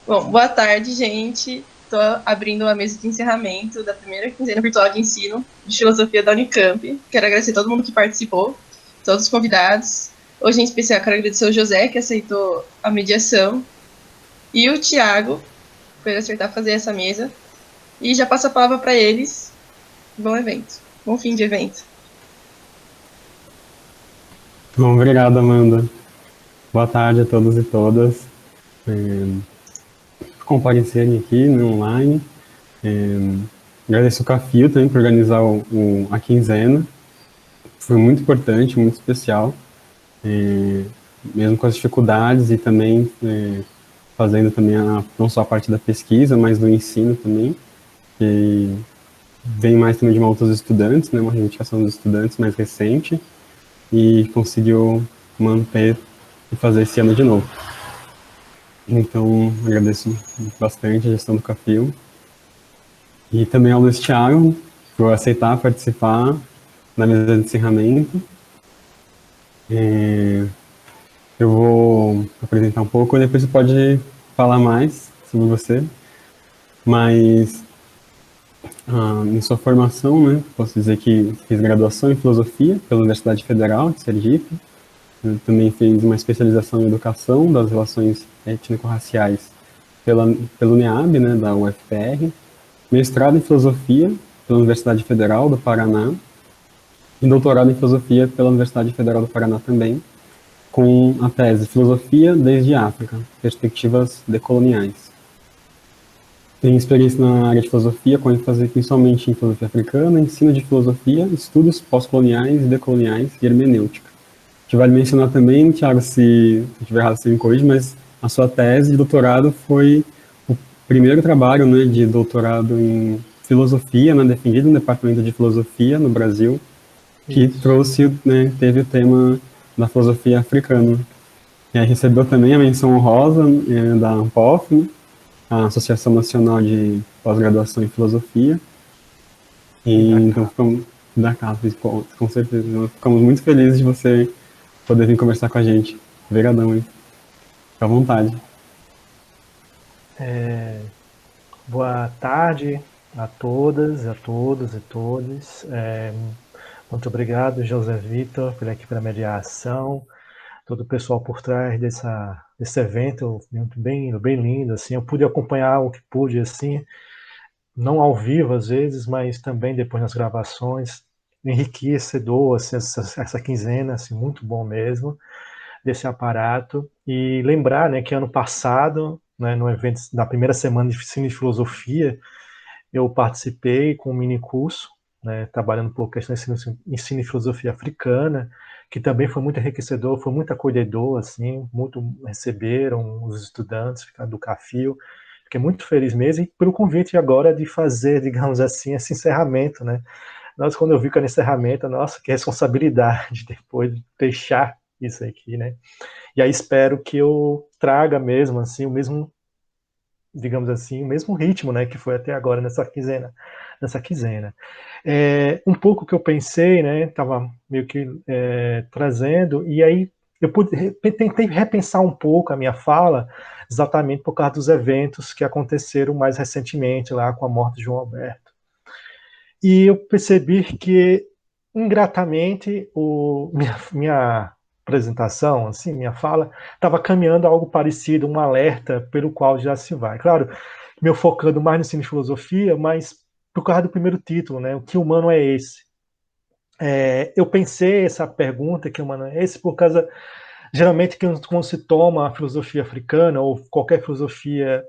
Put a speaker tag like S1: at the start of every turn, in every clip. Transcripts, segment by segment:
S1: Bom, boa tarde, gente. Estou abrindo uma mesa de encerramento da primeira quinzena virtual de ensino de filosofia da Unicamp. Quero agradecer a todo mundo que participou, todos os convidados. Hoje, em especial, quero agradecer o José, que aceitou a mediação, e o Tiago, por acertar fazer essa mesa. E já passo a palavra para eles. Bom evento. Bom fim de evento.
S2: Bom, obrigado, Amanda. Boa tarde a todos e todas por comparecerem aqui no online. É, Agradeço o Cafio também por organizar a quinzena. Foi muito importante, muito especial, mesmo com as dificuldades e também fazendo também não só a parte da pesquisa, mas do ensino também, que vem mais também de uma outra dos estudantes, né, uma reivindicação dos estudantes mais recente, e conseguiu manter e fazer esse ano de novo. Então, agradeço bastante a gestão do Cafio. E também ao Luiz Thiago por aceitar participar da mesa de encerramento. Eu vou apresentar um pouco e depois você pode falar mais sobre você. Mas, em sua formação, né, posso dizer que fiz graduação em Filosofia pela Universidade Federal de Sergipe. Eu também fiz uma especialização em Educação das Relações Étnico-Raciais pelo NEAB, né, da UFPR. Mestrado em Filosofia pela Universidade Federal do Paraná e doutorado em Filosofia pela Universidade Federal do Paraná também, com a tese Filosofia desde a África, Perspectivas Decoloniais. Tenho experiência na área de filosofia, com ênfase principalmente em filosofia africana, ensino de filosofia, estudos pós-coloniais e decoloniais e hermenêutica. Que vale mencionar também, Thiago, se eu estiver errado, você me corrige, mas a sua tese de doutorado foi o primeiro trabalho, né, de doutorado em filosofia, né, defendido no departamento de filosofia no Brasil, que
S3: Isso.
S2: trouxe, né, teve o tema da filosofia africana. E aí recebeu também a menção honrosa da ANPOF, né, a Associação Nacional de Pós-Graduação em Filosofia.
S3: E
S2: E
S3: da
S2: então
S3: capa.
S2: ficamos da casa, com certeza. Nós ficamos muito felizes de você poder vir conversar com a gente. Obrigadão, hein? Fica à vontade.
S3: Boa tarde a todas, a todos e todos. Muito obrigado, José Vitor, pela mediação, todo o pessoal por trás desse evento, muito bem lindo, assim. Eu pude acompanhar o que pude, assim, não ao vivo às vezes, mas também depois nas gravações. Enriquecedor, assim, essa quinzena, assim, muito bom mesmo, desse aparato. E lembrar, né, que ano passado, né, no evento da primeira semana de Cine e Filosofia, eu participei com um mini curso, né, trabalhando por questões de ensino e filosofia africana, que também foi muito enriquecedor, foi muito acolhedor, assim, muito receberam os estudantes do CAFIO. Fiquei muito feliz mesmo e pelo convite agora de fazer, digamos assim, esse encerramento, né? Nossa, quando eu vi que era encerramento, nossa, que responsabilidade depois de deixar isso aqui, né? E aí espero que eu traga mesmo, assim, o mesmo, digamos assim, o mesmo ritmo, né, que foi até agora nessa quinzena. Um pouco que eu pensei, né, estava meio que trazendo, e aí tentei repensar um pouco a minha fala, exatamente por causa dos eventos que aconteceram mais recentemente lá com a morte de João Alberto. E eu percebi que, ingratamente, minha apresentação, assim, minha fala, estava caminhando a algo parecido, um alerta pelo qual já se vai. Claro, me focando mais no ensino de filosofia, mas por causa do primeiro título, né? O que humano é esse? Eu pensei essa pergunta, que humano é esse, por causa, geralmente, que quando se toma a filosofia africana, ou qualquer filosofia,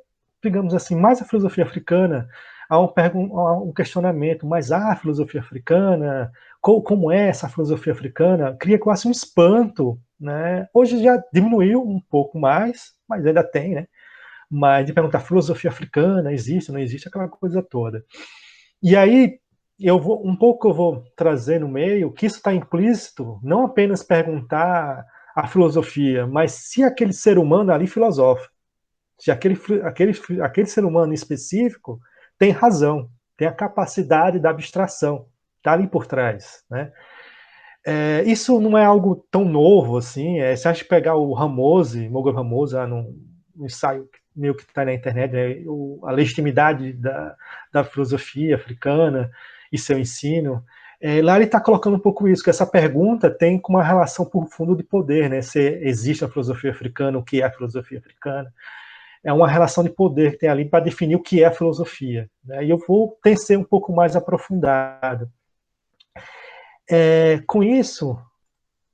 S3: digamos assim, mais a filosofia africana, há um questionamento, mas a filosofia africana, como é essa filosofia africana, cria quase um espanto, né? Hoje já diminuiu um pouco mais, mas ainda tem, né? Mas de perguntar, filosofia africana existe, não existe, aquela coisa toda. E aí, eu vou trazer no meio que isso está implícito, não apenas perguntar a filosofia, mas se aquele ser humano ali filosofa, se aquele ser humano específico tem razão, tem a capacidade da abstração, está ali por trás, né? Isso não é algo tão novo assim. Se a gente pegar o Ramose, Mogol Ramose, no ensaio meio que está na internet, né, a legitimidade da filosofia africana e seu ensino, lá ele está colocando um pouco isso, que essa pergunta tem como uma relação por fundo de poder, né, se existe a filosofia africana, o que é a filosofia africana. É uma relação de poder que tem ali para definir o que é a filosofia, né, e eu vou ser um pouco mais aprofundado. Com isso,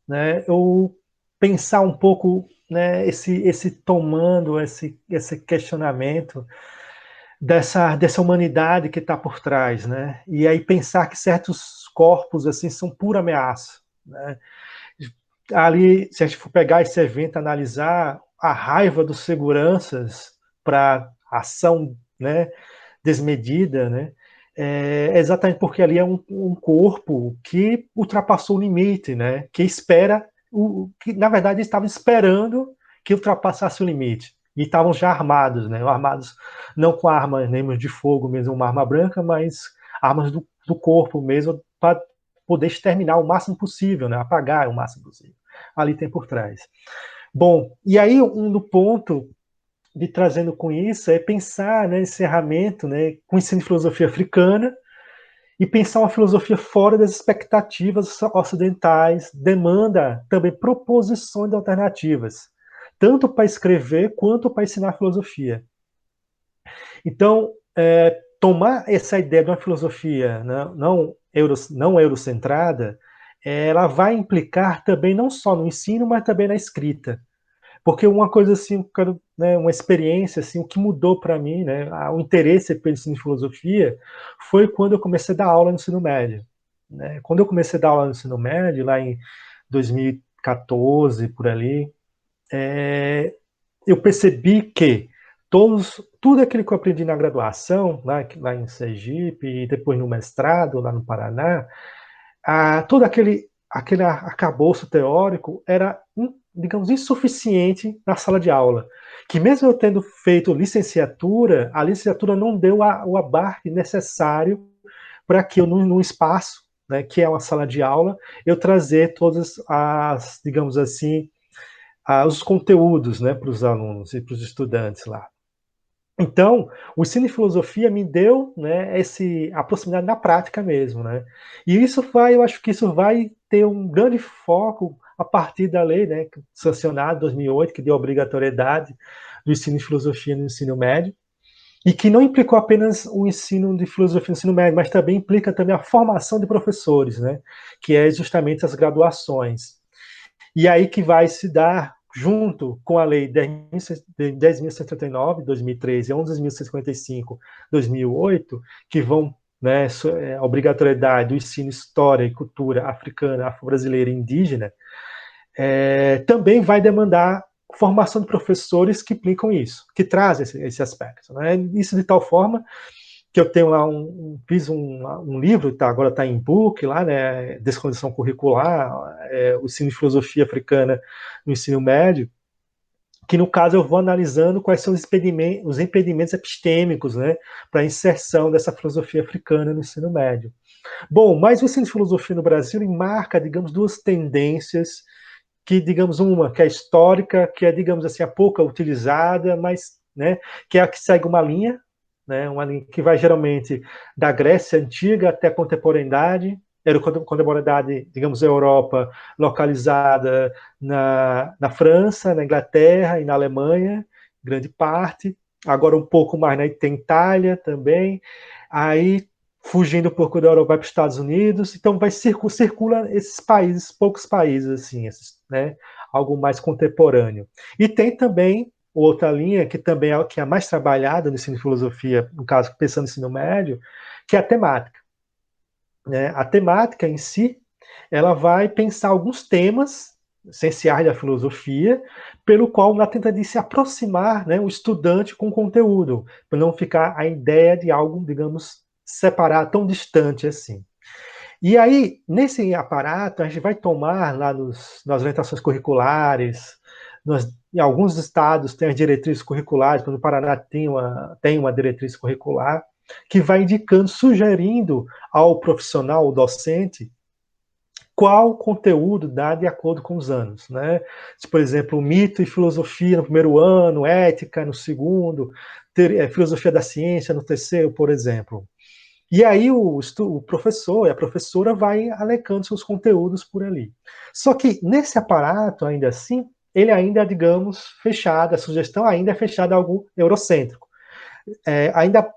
S3: né, eu pensar um pouco, né, esse tomando, esse questionamento dessa humanidade que está por trás, né? E aí pensar que certos corpos assim são pura ameaça, né? Ali, se a gente for pegar esse evento, analisar a raiva dos seguranças para ação, né, desmedida, né? Exatamente porque ali é um corpo que ultrapassou o limite, né? Que espera, que na verdade estavam esperando que ultrapassasse o limite. E estavam já armados, né? Armados não com armas nem de fogo mesmo, uma arma branca, mas armas do corpo mesmo, para poder exterminar o máximo possível, né? Apagar o máximo possível. Ali tem por trás. Bom, e aí um ponto de trazendo com isso é pensar, né, encerramento, né, com o ensino de filosofia africana e pensar uma filosofia fora das expectativas ocidentais, demanda também proposições alternativas, tanto para escrever quanto para ensinar filosofia. Então, tomar essa ideia de uma filosofia, né, não eurocentrada, ela vai implicar também não só no ensino, mas também na escrita. Porque uma coisa assim, né, uma experiência assim, o que mudou para mim, né, o interesse pelo ensino de filosofia, foi quando eu comecei a dar aula no ensino médio. Né? Quando eu comecei a dar aula no ensino médio, lá em 2014, por ali, eu percebi que tudo aquilo que eu aprendi na graduação, lá em Sergipe, e depois no mestrado, lá no Paraná, todo aquele arcabouço teórico era, digamos, insuficiente na sala de aula. Que mesmo eu tendo feito licenciatura, a licenciatura não deu o abarque necessário para que eu, num espaço, né, que é uma sala de aula, eu trazer todas as, digamos assim, os conteúdos, né, para os alunos e para os estudantes lá. Então, o ensino de filosofia me deu, né, a proximidade na prática mesmo, né? E eu acho que isso vai ter um grande foco a partir da lei, né, sancionada em 2008, que deu obrigatoriedade do ensino de filosofia no ensino médio, e que não implicou apenas o ensino de filosofia no ensino médio, mas também implica também a formação de professores, né, que é justamente as graduações. E aí que vai se dar, junto com a Lei 10.139, 2013, e 11.155, 2008, que vão, né, a obrigatoriedade do ensino história e cultura africana, afro-brasileira e indígena, também vai demandar formação de professores que implicam isso, que trazem esse aspecto. Né? Isso de tal forma que eu tenho lá fiz um livro, agora está em e-book lá, né, Descondição Curricular, o ensino de filosofia africana no ensino médio, que no caso eu vou analisando quais são os impedimentos epistêmicos, né, para a inserção dessa filosofia africana no ensino médio. Bom, mas o ensino de filosofia no Brasil marca, digamos, duas tendências que, digamos, uma que é histórica, que é, digamos assim, a pouca utilizada, mas, né, que é a que segue uma linha, né, uma linha que vai geralmente da Grécia Antiga até a contemporaneidade, era a contemporaneidade, digamos, Europa, localizada na França, na Inglaterra e na Alemanha, grande parte, agora um pouco mais, né, tem Itália também, aí fugindo um pouco da Europa vai para os Estados Unidos, então circula esses países, poucos países, assim, né, algo mais contemporâneo. E tem também outra linha, que também é a mais trabalhada no ensino de filosofia, no caso, pensando no ensino médio, que é a temática. Né? A temática em si, ela vai pensar alguns temas essenciais da filosofia, pelo qual ela tenta de se aproximar, né, o estudante com o conteúdo, para não ficar a ideia de algo, digamos, separado, tão distante assim. E aí, nesse aparato, a gente vai tomar lá nas orientações curriculares, em alguns estados tem as diretrizes curriculares, no Paraná tem uma diretriz curricular, que vai indicando, sugerindo ao profissional, ao docente, qual conteúdo dá de acordo com os anos, né? Por exemplo, mito e filosofia no primeiro ano, ética no segundo, filosofia da ciência no terceiro, por exemplo. E aí o professor e a professora vai alecando seus conteúdos por ali. Só que nesse aparato, ainda assim, ele ainda, digamos, fechado, a sugestão ainda é fechada a algo eurocêntrico. Ainda,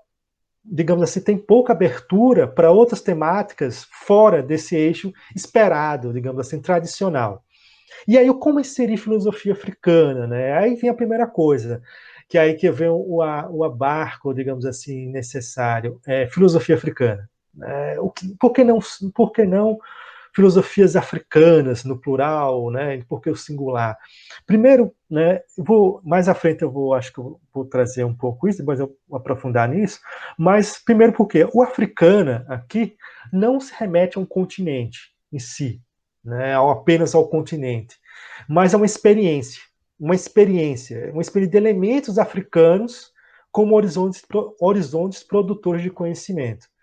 S3: digamos assim, tem pouca abertura para outras temáticas fora desse eixo esperado, digamos assim, tradicional. E aí, como inserir filosofia africana, né? Aí vem a primeira coisa, que aí que vem o abarco, digamos assim, necessário, filosofia africana. Por que não filosofias africanas, no plural, né? Por que o singular? Primeiro, né, mais à frente acho que eu vou trazer um pouco isso, depois eu vou aprofundar nisso, mas primeiro porque o africana aqui não se remete a um continente em si, né, apenas ao continente, mas a uma experiência de elementos africanos como horizontes produtores de conhecimento.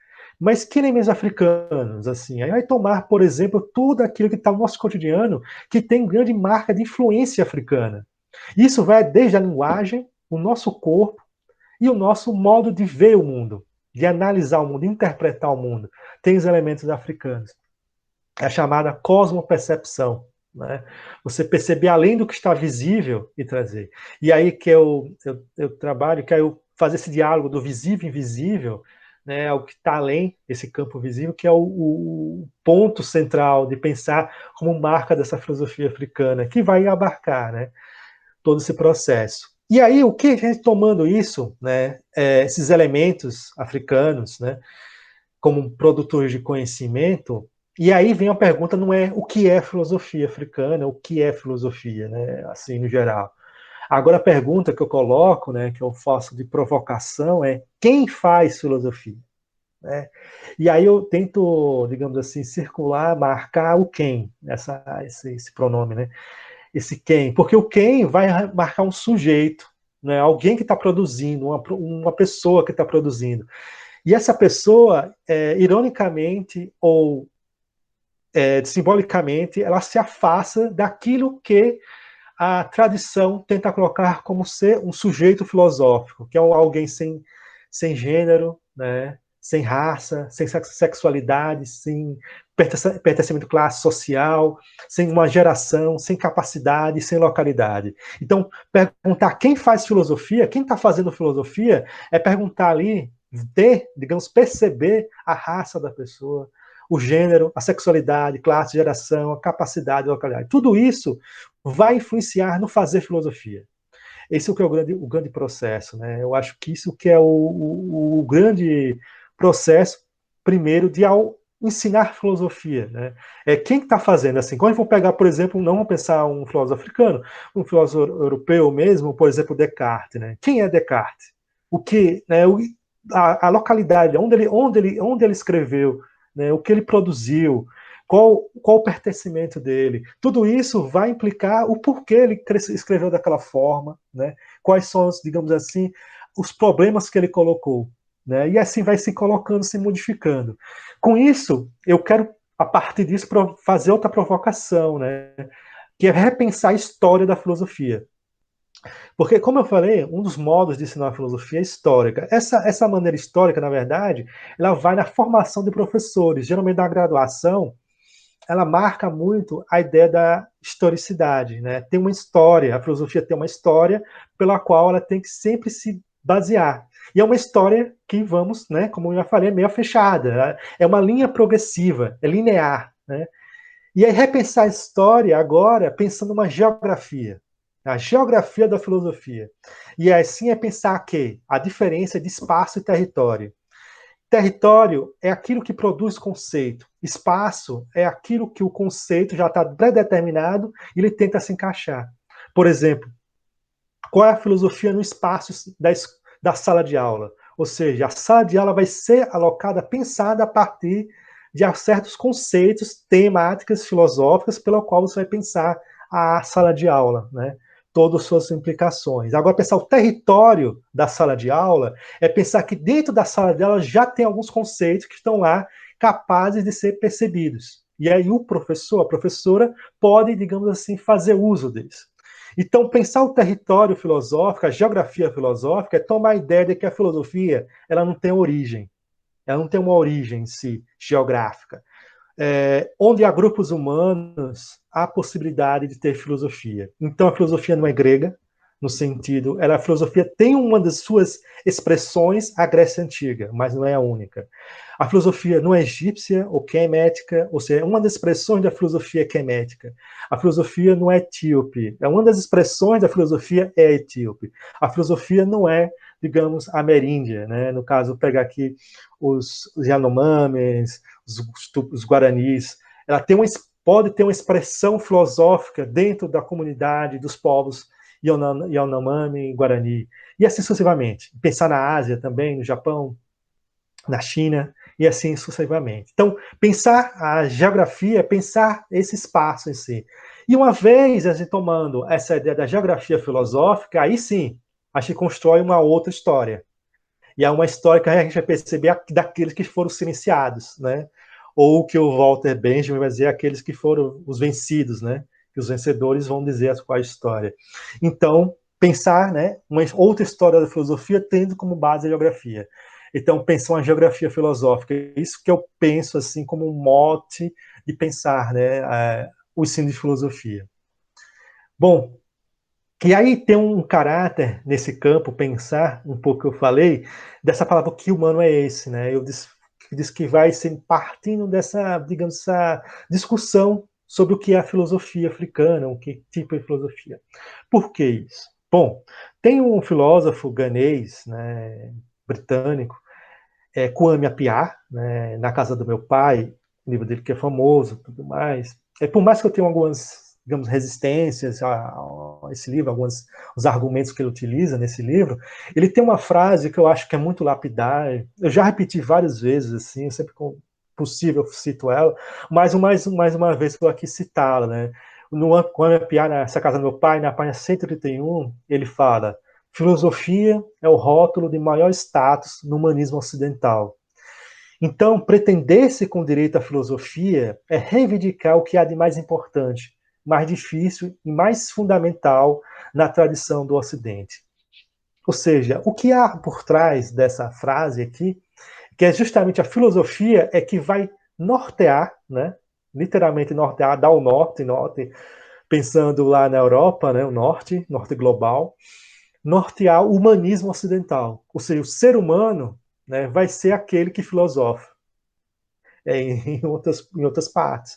S3: Mas que elementos africanos, assim? Aí vai tomar, por exemplo, tudo aquilo que está no nosso cotidiano, que tem grande marca de influência africana. Isso vai desde a linguagem, o nosso corpo e o nosso modo de ver o mundo, de analisar o mundo, de interpretar o mundo. Tem os elementos africanos. É a chamada cosmopercepção. Né? Você perceber além do que está visível e trazer. E aí que eu trabalho, que eu fazer esse diálogo do visível e invisível, né, o que está além desse campo visível, que é o ponto central de pensar como marca dessa filosofia africana, que vai abarcar, né, todo esse processo. E aí, o que a gente tomando isso, né, esses elementos africanos, né, como produtores de conhecimento, e aí vem a pergunta, não é o que é filosofia africana, o que é filosofia, né, assim, no geral. Agora a pergunta que eu coloco, né, que eu faço de provocação é quem faz filosofia? Né? E aí eu tento, digamos assim, circular, marcar o quem, esse pronome, né? Esse quem, porque o quem vai marcar um sujeito, né? Alguém que está produzindo, uma pessoa que está produzindo. E essa pessoa, ironicamente ou simbolicamente, ela se afasta daquilo que a tradição tenta colocar como ser um sujeito filosófico, que é alguém sem gênero, né? Sem raça, sem sexualidade, sem pertencimento classe social, sem uma geração, sem capacidade, sem localidade. Então, perguntar quem faz filosofia, quem está fazendo filosofia, é perguntar ali, digamos, perceber a raça da pessoa, o gênero, a sexualidade, classe, geração, a capacidade, a localidade. Tudo isso vai influenciar no fazer filosofia. Esse é o que é o grande processo, né? Eu acho que isso que é o grande processo, primeiro, de ensinar filosofia, né? Quem está fazendo assim? Quando a gente for pegar, por exemplo, não vamos pensar um filósofo africano, um filósofo europeu mesmo, por exemplo, Descartes, né? Quem é Descartes? O que, né? A localidade, onde ele escreveu, né? O que ele produziu, qual o pertencimento dele. Tudo isso vai implicar o porquê ele escreveu daquela forma, né? Quais são, digamos assim, os problemas que ele colocou. Né? E assim vai se colocando, se modificando. Com isso, eu quero, a partir disso, fazer outra provocação, né? Que é repensar a história da filosofia. Porque, como eu falei, um dos modos de ensinar a filosofia é histórica. Essa maneira histórica, na verdade, ela vai na formação de professores. Geralmente, na graduação, ela marca muito a ideia da historicidade. Né? Tem uma história, a filosofia tem uma história pela qual ela tem que sempre se basear. E é uma história que, vamos, né, como eu já falei, é meio fechada. É uma linha progressiva, é linear. Né? E aí repensar a história agora pensando numa geografia. A geografia da filosofia. E assim é pensar que a diferença de espaço e território. Território é aquilo que produz conceito. Espaço é aquilo que o conceito já está predeterminado e ele tenta se encaixar. Por exemplo, qual é a filosofia no espaço da sala de aula? Ou seja, a sala de aula vai ser alocada, pensada a partir de certos conceitos, temáticas filosóficas, pela qual você vai pensar a sala de aula, né? Todas as suas implicações. Agora, pensar o território da sala de aula é pensar que dentro da sala de aula já tem alguns conceitos que estão lá capazes de ser percebidos. E aí o professor, a professora, pode, digamos assim, fazer uso disso. Então, pensar o território filosófico, a geografia filosófica, é tomar a ideia de que a filosofia ela não tem origem. Ela não tem uma origem em si, geográfica. Onde há grupos humanos, há possibilidade de ter filosofia. Então, a filosofia não é grega, no sentido, a filosofia tem uma das suas expressões a Grécia Antiga, mas não é a única. A filosofia não é egípcia ou quemética, ou seja, uma das expressões da filosofia é quemética. A filosofia não é etíope, uma das expressões da filosofia é etíope. A filosofia não é, digamos, ameríndia, né? No caso, pegar aqui os Yanomamis, os guaranis, ela pode ter uma expressão filosófica dentro da comunidade dos povos Yanomami, Guarani, e assim sucessivamente. Pensar na Ásia também, no Japão, na China, e assim sucessivamente. Então, pensar a geografia é pensar esse espaço em si. E uma vez a gente tomando essa ideia da geografia filosófica, aí sim, a gente constrói uma outra história. E é uma história que a gente vai perceber daqueles que foram silenciados, né? Ou que o Walter Benjamin vai dizer aqueles que foram os vencidos, né? Que os vencedores vão dizer qual a história. Então, pensar, né, uma outra história da filosofia tendo como base a geografia. Então, pensar uma geografia filosófica, isso que eu penso assim como um mote de pensar, né, o ensino de filosofia. Bom, e aí tem um caráter nesse campo, pensar um pouco que eu falei, dessa palavra que humano é esse, né? Eu disse que vai ser partindo dessa, digamos, essa discussão sobre o que é a filosofia africana, o que tipo de filosofia. Por que isso? Bom, tem um filósofo ganês, né, britânico, Kwame Appiah, né, Na Casa do Meu Pai, o livro dele que é famoso, tudo mais. Por mais que eu tenha algumas, digamos, resistências a esse livro, os argumentos que ele utiliza nesse livro, ele tem uma frase que eu acho que é muito lapidar. Eu já repeti várias vezes, assim, sempre que possível eu cito ela, mas mais uma vez estou aqui citá-la, né? No Kwame Appiah, nessa Casa do Meu Pai, na página 131, ele fala: filosofia é o rótulo de maior status no humanismo ocidental. Então, pretender-se com direito à filosofia é reivindicar o que há de mais importante, mais difícil e mais fundamental na tradição do Ocidente. Ou seja, o que há por trás dessa frase aqui, que é justamente a filosofia é que vai nortear, né? Literalmente nortear, dar o norte, pensando lá na Europa, né? O norte global, nortear o humanismo ocidental. Ou seja, o ser humano, né, vai ser aquele que filosofa em outras partes.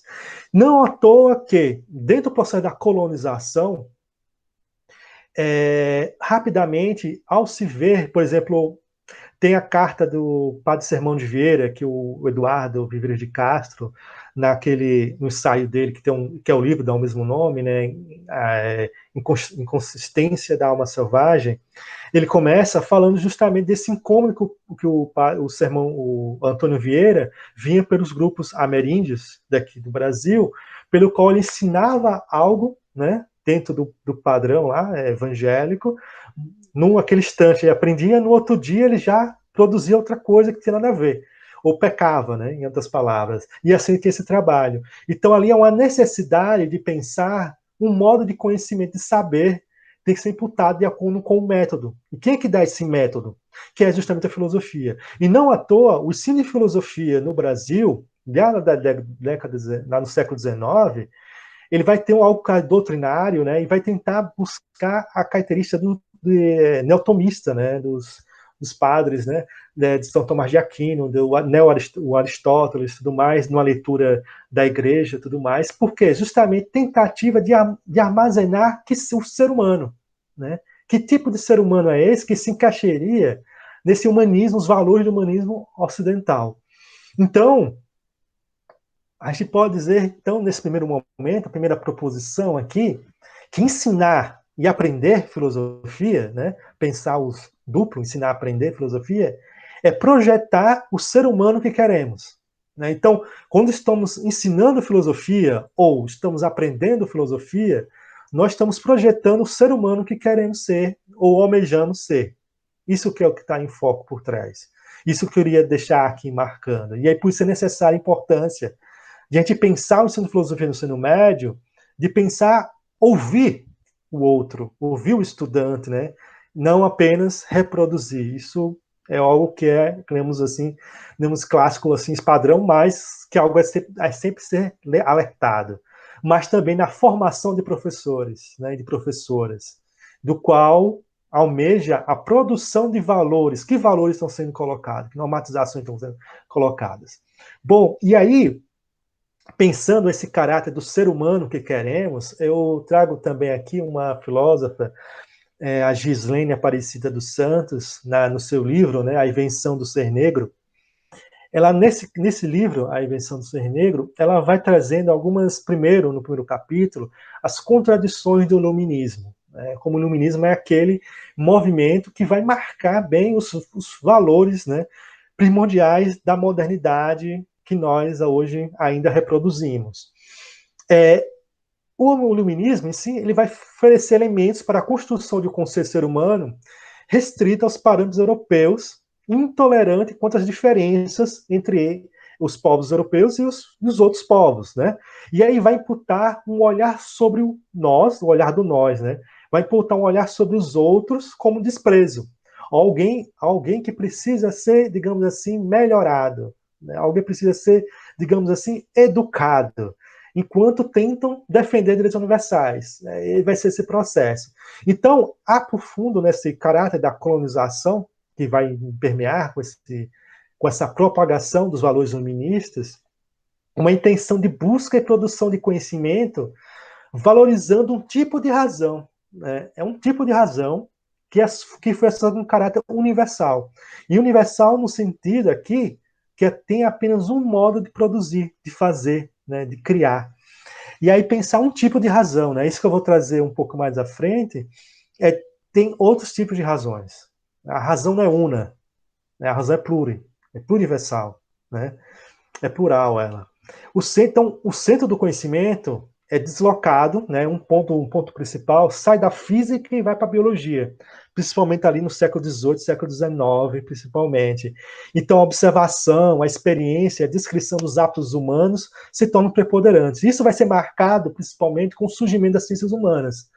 S3: Não à toa que, dentro do processo da colonização, rapidamente, ao se ver, por exemplo, tem a carta do Padre Sermão de Vieira, que o Eduardo Viveiros de Castro, no ensaio dele, que é o livro, dá o mesmo nome, né, Inconsistência da Alma Selvagem, ele começa falando justamente desse incômodo que o Antônio Vieira vinha pelos grupos ameríndios daqui do Brasil, pelo qual ele ensinava algo, né, dentro do padrão lá, evangélico. Aquele instante ele aprendia, no outro dia ele já produzia outra coisa que tinha nada a ver, ou pecava, né, em outras palavras. E assim tem esse trabalho. Então ali é uma necessidade de pensar um modo de conhecimento, de saber, tem que ser imputado de acordo com o método. E quem é que dá esse método? Que é justamente a filosofia. E não à toa, o ensino de filosofia no Brasil, já lá no século XIX, ele vai ter algo doutrinário, né, e vai tentar buscar a característica do neotomista, né, dos padres, né, de São Tomás de Aquino, o Aristóteles, tudo mais, numa leitura da igreja, tudo mais, porque justamente tentativa de armazenar o ser humano, né? Que tipo de ser humano é esse que se encaixaria nesse humanismo, os valores do humanismo ocidental? Então, a gente pode dizer, então, nesse primeiro momento, a primeira proposição aqui, que ensinar e aprender filosofia, né, pensar os duplo, ensinar a aprender filosofia, é projetar o ser humano que queremos. Né? Então, quando estamos ensinando filosofia ou estamos aprendendo filosofia, nós estamos projetando o ser humano que queremos ser ou almejamos ser. Isso que é o que está em foco por trás. Isso que eu queria deixar aqui marcando. E aí, por isso é necessária a importância de a gente pensar o ensino de filosofia no ensino médio, de pensar, ouvir o outro, ouvir o estudante, né? Não apenas reproduzir. Isso é algo que digamos assim, digamos clássico, assim, padrão, mas que algo é sempre ser alertado. Mas também na formação de professores, né, de professoras, do qual almeja a produção de valores. Que valores estão sendo colocados? Que normatizações estão sendo colocadas? Bom, e aí, pensando esse caráter do ser humano que queremos, eu trago também aqui uma filósofa, a Gislene Aparecida dos Santos, no seu livro, né, A Invenção do Ser Negro. Ela, nesse livro, A Invenção do Ser Negro, ela vai trazendo algumas, no primeiro capítulo, as contradições do iluminismo. Né? Como o iluminismo é aquele movimento que vai marcar bem os valores, né, primordiais da modernidade que nós hoje ainda reproduzimos. O iluminismo, em si, ele vai oferecer elementos para a construção de um conceito ser humano restrito aos parâmetros europeus, intolerante quanto às diferenças entre os povos europeus e os outros povos, né? E aí vai imputar um olhar sobre o nós, o olhar do nós, né? Vai imputar um olhar sobre os outros como desprezo. Alguém que precisa ser, digamos assim, melhorado, né? Alguém precisa ser, digamos assim, educado, enquanto tentam defender direitos universais. Vai ser esse processo. Então, há por fundo nesse caráter da colonização, que vai permear com essa propagação dos valores iluministas, uma intenção de busca e produção de conhecimento, valorizando um tipo de razão. Né? É um tipo de razão que foi um caráter universal. E universal no sentido aqui que tem apenas um modo de produzir, de fazer, né, de criar. E aí pensar um tipo de razão, né? Isso que eu vou trazer um pouco mais à frente, tem outros tipos de razões. A razão não é una, né? A razão é pluriversal, né? É plural ela. Então, o centro do conhecimento é deslocado, né? Um ponto principal sai da física e vai para a biologia, principalmente ali no século XVIII, século XIX, principalmente. Então, a observação, a experiência, a descrição dos atos humanos se tornam preponderantes. Isso vai ser marcado principalmente com o surgimento das ciências humanas.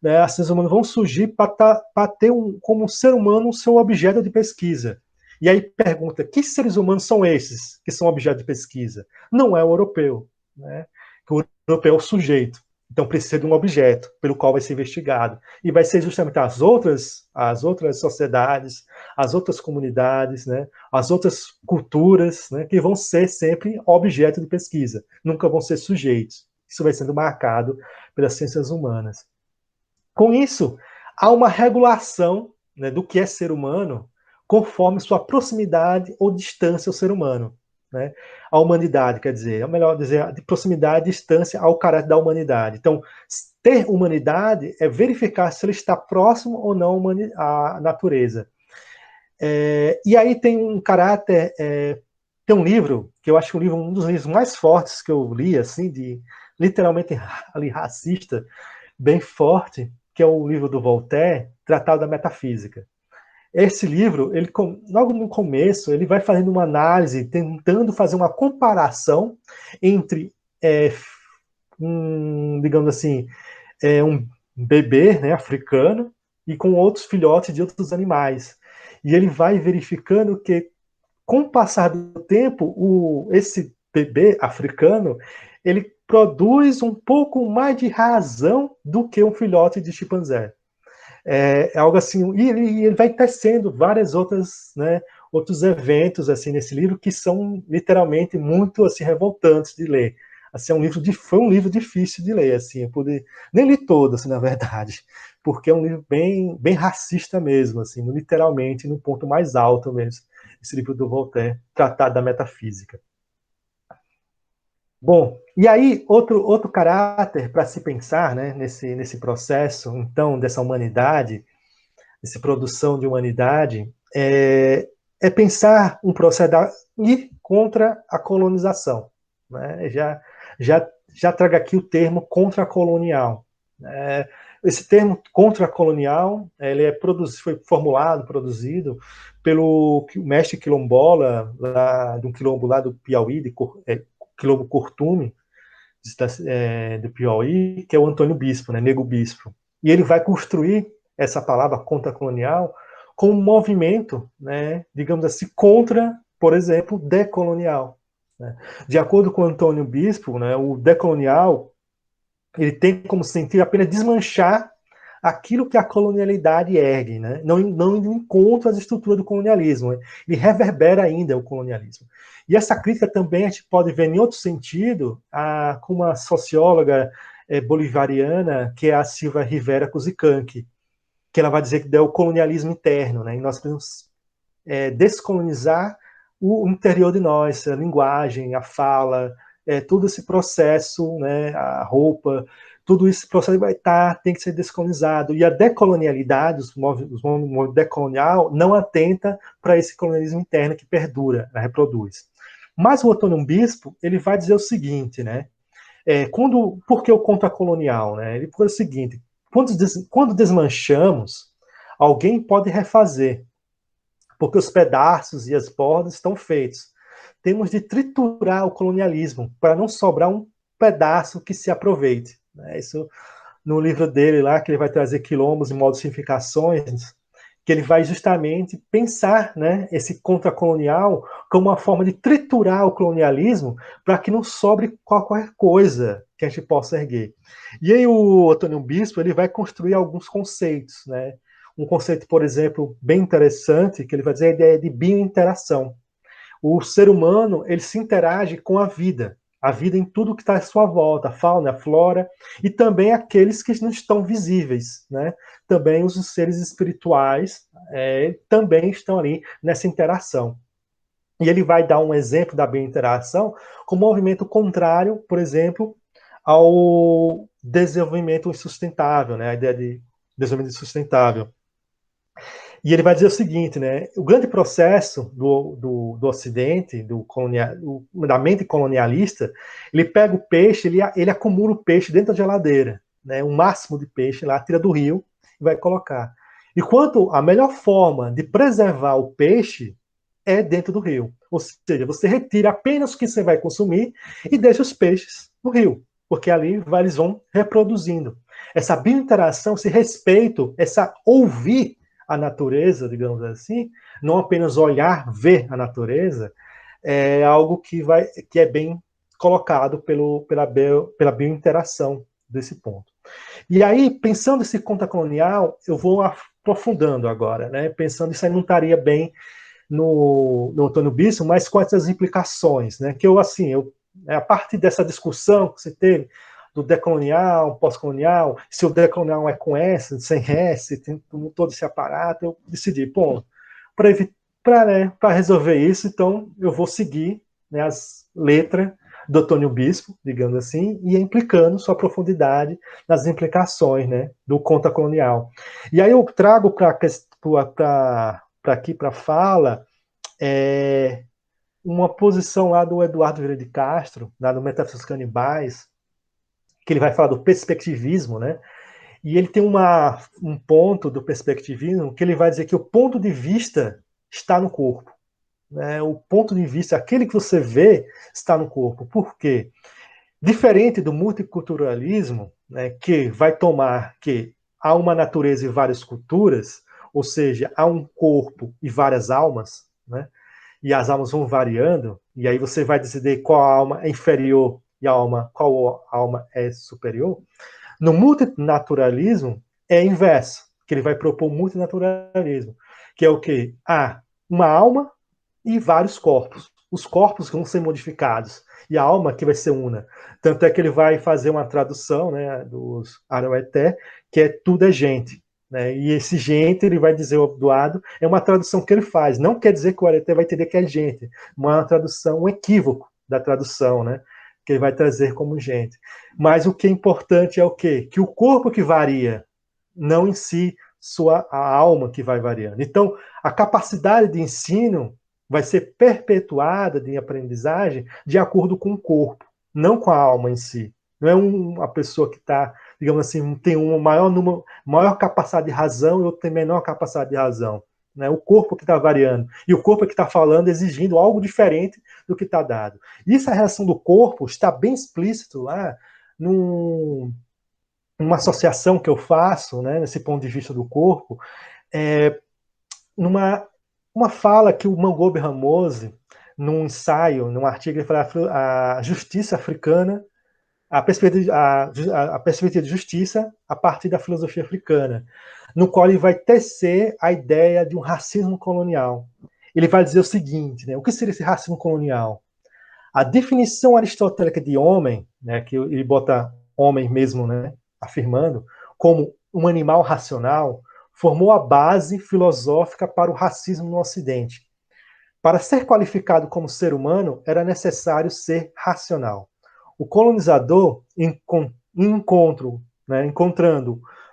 S3: Né? As ciências humanas vão surgir para ter como ser humano o seu objeto de pesquisa. E aí pergunta, que seres humanos são esses que são objeto de pesquisa? Não é o europeu. Né? O europeu é o sujeito. Então precisa de um objeto pelo qual vai ser investigado. E vai ser justamente as outras sociedades, as outras comunidades, né? As outras culturas, né? Que vão ser sempre objeto de pesquisa. Nunca vão ser sujeitos. Isso vai sendo marcado pelas ciências humanas. Com isso, há uma regulação, né, do que é ser humano conforme sua proximidade ou distância ao ser humano. Né? A humanidade, quer dizer, é melhor dizer, de proximidade e distância ao caráter da humanidade. Então, ter humanidade é verificar se ele está próximo ou não à natureza. E aí tem um caráter, tem um livro, que eu acho um dos livros mais fortes que eu li, assim, literalmente ali, racista, bem forte, que é o livro do Voltaire, Tratado da Metafísica. Esse livro, logo no começo, ele vai fazendo uma análise, tentando fazer uma comparação entre, digamos assim, um bebê, né, africano e com outros filhotes de outros animais. E ele vai verificando que, com o passar do tempo, esse bebê africano, ele produz um pouco mais de razão do que um filhote de chimpanzé. É algo assim, e ele vai tecendo várias outras, né, outros eventos assim nesse livro que são literalmente muito assim revoltantes de ler. Assim, foi um livro difícil de ler, assim, nem li todo, assim, na verdade, porque é um livro bem racista mesmo, assim, literalmente no ponto mais alto mesmo, esse livro do Voltaire, Tratado da Metafísica. Bom, e aí outro caráter para se pensar, né, nesse processo, então, dessa humanidade, essa produção de humanidade, é pensar um processo ir contra a colonização. Né? Já trago aqui o termo contracolonial. Esse termo contracolonial, ele foi produzido pelo mestre quilombola, de um quilombo lá do Piauí, Quilombo Curtume, do Piauí, que é o Antônio Bispo, né, Nego Bispo. E ele vai construir essa palavra contracolonial como um movimento, né, digamos assim, contra, por exemplo, decolonial. Né? De acordo com o Antônio Bispo, né, o decolonial ele tem como sentido apenas desmanchar aquilo que a colonialidade ergue, né? Não encontra as estruturas do colonialismo, né? Ele reverbera ainda o colonialismo. E essa crítica também a gente pode ver em outro sentido, com uma socióloga bolivariana, que é a Silvia Rivera Cusicanqui, que ela vai dizer que é o colonialismo interno, né? E nós precisamos descolonizar o interior de nós, a linguagem, a fala, todo esse processo, né, a roupa, tudo esse processo tem que ser descolonizado. E a decolonialidade, o movimento decolonial, não atenta para esse colonialismo interno que perdura, reproduz. Mas o Antônio Bispo, ele vai dizer o seguinte, né? Por que o contracolonial? Né? Ele diz o seguinte, quando desmanchamos, alguém pode refazer, porque os pedaços e as bordas estão feitos. Temos de triturar o colonialismo para não sobrar um pedaço que se aproveite. Isso no livro dele lá, que ele vai trazer quilombos e modificações, que ele vai justamente pensar, né, esse contracolonial como uma forma de triturar o colonialismo para que não sobre qualquer coisa que a gente possa erguer. E aí o Antônio Bispo ele vai construir alguns conceitos, né? Um conceito, por exemplo, bem interessante, que ele vai dizer é a ideia de biointeração. O ser humano ele se interage com a vida em tudo que está à sua volta, a fauna, a flora, e também aqueles que não estão visíveis, né? Também os seres espirituais também estão ali nessa interação. E ele vai dar um exemplo da biointeração como um movimento contrário, por exemplo, ao desenvolvimento sustentável, né? A ideia de desenvolvimento sustentável. E ele vai dizer o seguinte, né? O grande processo do Ocidente, da mente colonialista, ele pega o peixe, ele acumula o peixe dentro da geladeira, né? O máximo de peixe lá, tira do rio e vai colocar. Enquanto a melhor forma de preservar o peixe é dentro do rio. Ou seja, você retira apenas o que você vai consumir e deixa os peixes no rio, porque ali eles vão reproduzindo. Essa biointeração, esse respeito, essa ouvir a natureza, digamos assim, não apenas olhar, ver a natureza, é algo que é bem colocado pela biointeração desse ponto. E aí, pensando esse contracolonial, eu vou aprofundando agora, né? Pensando isso aí não estaria bem no Antônio Bispo, mas com essas implicações, né? Que a partir dessa discussão que você teve, do decolonial, pós-colonial, se o decolonial é com S, sem S, tem todo esse aparato, eu decidi, para resolver isso, então eu vou seguir, né, as letras do Antônio Bispo, digamos assim, e implicando sua profundidade nas implicações, né, do contracolonial. E aí eu trago para aqui, para a fala, uma posição lá do Eduardo Vieira de Castro, lá do Metáforas Canibais, que ele vai falar do perspectivismo, né? E ele tem um ponto do perspectivismo que ele vai dizer que o ponto de vista está no corpo. Né? O ponto de vista, aquele que você vê, está no corpo. Por quê? Diferente do multiculturalismo, né, que vai tomar que há uma natureza e várias culturas, ou seja, há um corpo e várias almas, né? E as almas vão variando, e aí você vai decidir qual alma é inferior e qual alma é superior. No multinaturalismo é inverso, que ele vai propor multinaturalismo, que é o quê? Uma alma e vários corpos. Os corpos vão ser modificados e a alma que vai ser una. Tanto é que ele vai fazer uma tradução, né, dos Araueté, que é tudo é gente. Né? E esse gente, ele vai dizer, o Eduardo, é uma tradução que ele faz. Não quer dizer que o Araueté vai entender que é gente. Uma tradução, um equívoco da tradução, né? Que ele vai trazer como gente. Mas o que é importante é o quê? Que o corpo que varia, não em si a alma que vai variando. Então, a capacidade de ensino vai ser perpetuada de aprendizagem de acordo com o corpo, não com a alma em si. Não é uma pessoa que está, digamos assim, tem uma maior capacidade de razão e outra tem menor capacidade de razão. né? O corpo que está variando. E o corpo é que está falando, exigindo algo diferente do que está dado. E essa reação do corpo está bem explícito lá numa associação que eu faço, né, nesse ponto de vista do corpo, numa uma fala que o Mangobe Ramose, num ensaio, num artigo, ele fala a justiça africana, a perspectiva de justiça a partir da filosofia africana, no qual ele vai tecer a ideia de um racismo colonial. Ele vai dizer o seguinte, né, o que seria esse racismo colonial? A definição aristotélica de homem, né, que ele bota homem mesmo, né, afirmando, como um animal racional, formou a base filosófica para o racismo no Ocidente. Para ser qualificado como ser humano, era necessário ser racional. O colonizador, encontrando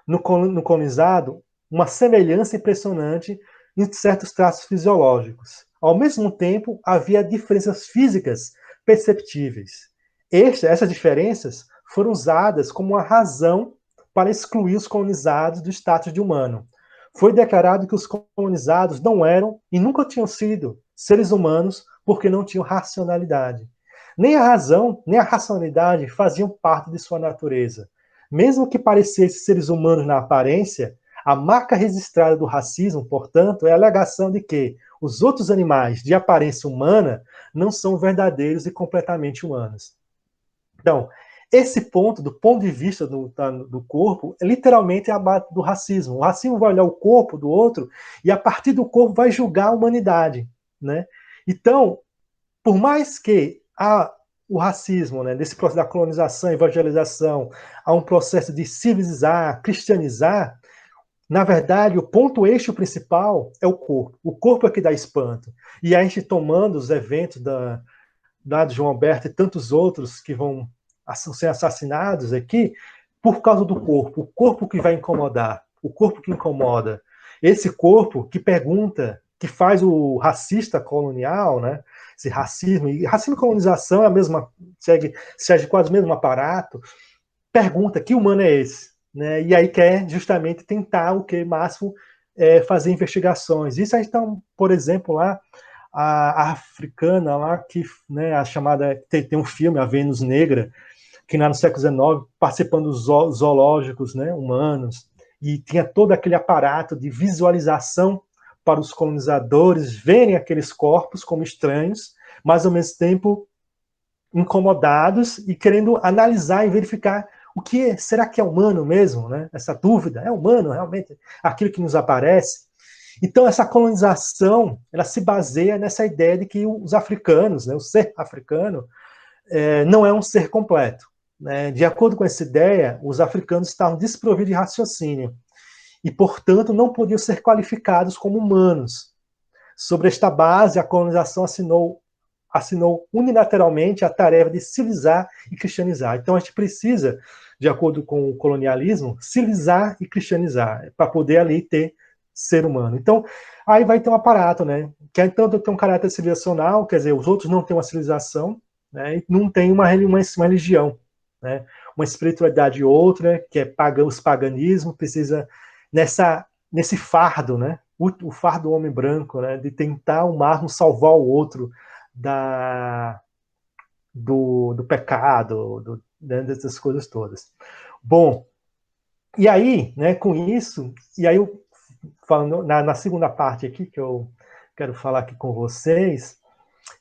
S3: no colonizado uma semelhança impressionante em certos traços fisiológicos. Ao mesmo tempo, havia diferenças físicas perceptíveis. Essas diferenças foram usadas como uma razão para excluir os colonizados do status de humano. Foi declarado que os colonizados não eram e nunca tinham sido seres humanos porque não tinham racionalidade. Nem a razão, nem a racionalidade faziam parte de sua natureza. Mesmo que parecessem seres humanos na aparência, a marca registrada do racismo, portanto, é a alegação de que os outros animais de aparência humana não são verdadeiros e completamente humanos. Então, esse ponto, do ponto de vista do corpo, literalmente é a base do racismo. O racismo vai olhar o corpo do outro e, a partir do corpo, vai julgar a humanidade, né? Então, por mais que o racismo, né, desse processo da colonização, evangelização, há um processo de civilizar, cristianizar, na verdade, o ponto eixo principal é o corpo. O corpo é que dá espanto. E a gente tomando os eventos da João Alberto e tantos outros que vão ser assassinados aqui, por causa do corpo. O corpo que vai incomodar. O corpo que incomoda. Esse corpo que pergunta, que faz o racista colonial, né? Esse racismo, e racismo e colonização é a mesma, segue quase o mesmo aparato, pergunta, que humano é esse? Né? E aí quer justamente tentar o que máximo fazer investigações. Isso a gente está, por exemplo, lá, a africana lá, que, né, a chamada, tem um filme, A Vênus Negra, que lá no século XIX, participando dos zoológicos, né, humanos, e tinha todo aquele aparato de visualização para os colonizadores verem aqueles corpos como estranhos, mas ao mesmo tempo incomodados e querendo analisar e verificar o que é, será que é humano mesmo, né? Essa dúvida, é humano realmente aquilo que nos aparece? Então essa colonização, ela se baseia nessa ideia de que os africanos, né, o ser africano, não é um ser completo. Né? De acordo com essa ideia, os africanos estavam desprovidos de raciocínio e, portanto, não podiam ser qualificados como humanos. Sobre esta base, a colonização assinou unilateralmente a tarefa de civilizar e cristianizar. Então, a gente precisa, de acordo com o colonialismo, civilizar e cristianizar, para poder ali ter ser humano. Então, aí vai ter um aparato, né? Que tanto tem um caráter civilizacional, quer dizer, os outros não têm uma civilização, né? E não tem uma religião, né? Uma espiritualidade outra, que é os paganismo, precisa nesse fardo, né? O fardo do homem branco, né? De tentar ao máximo salvar o outro do pecado, né, dessas coisas todas. Bom, e aí, né, com isso, e aí eu falando na segunda parte aqui, que eu quero falar aqui com vocês,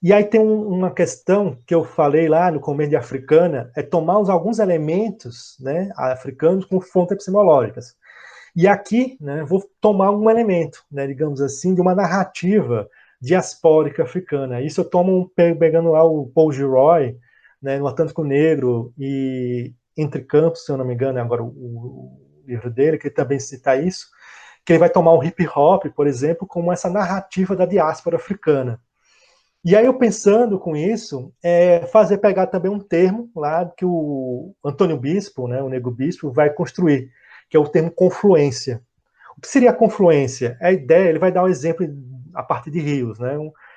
S3: e aí tem uma questão que eu falei lá no começo de Africana, é tomar alguns elementos, né, africanos com fontes epistemológicas. E aqui, né, vou tomar um elemento, né, digamos assim, de uma narrativa diaspórica africana. Isso eu tomo pegando lá o Paul Gilroy, né, no Atlântico Negro e Entre Campos, se eu não me engano, agora o livro dele, que ele também cita isso, que ele vai tomar o hip hop, por exemplo, como essa narrativa da diáspora africana. E aí eu pensando com isso, pegar também um termo lá que o Antônio Bispo, né, o Nego Bispo, vai construir, que é o termo confluência. O que seria a confluência? A ideia, ele vai dar um exemplo a partir de rios, né?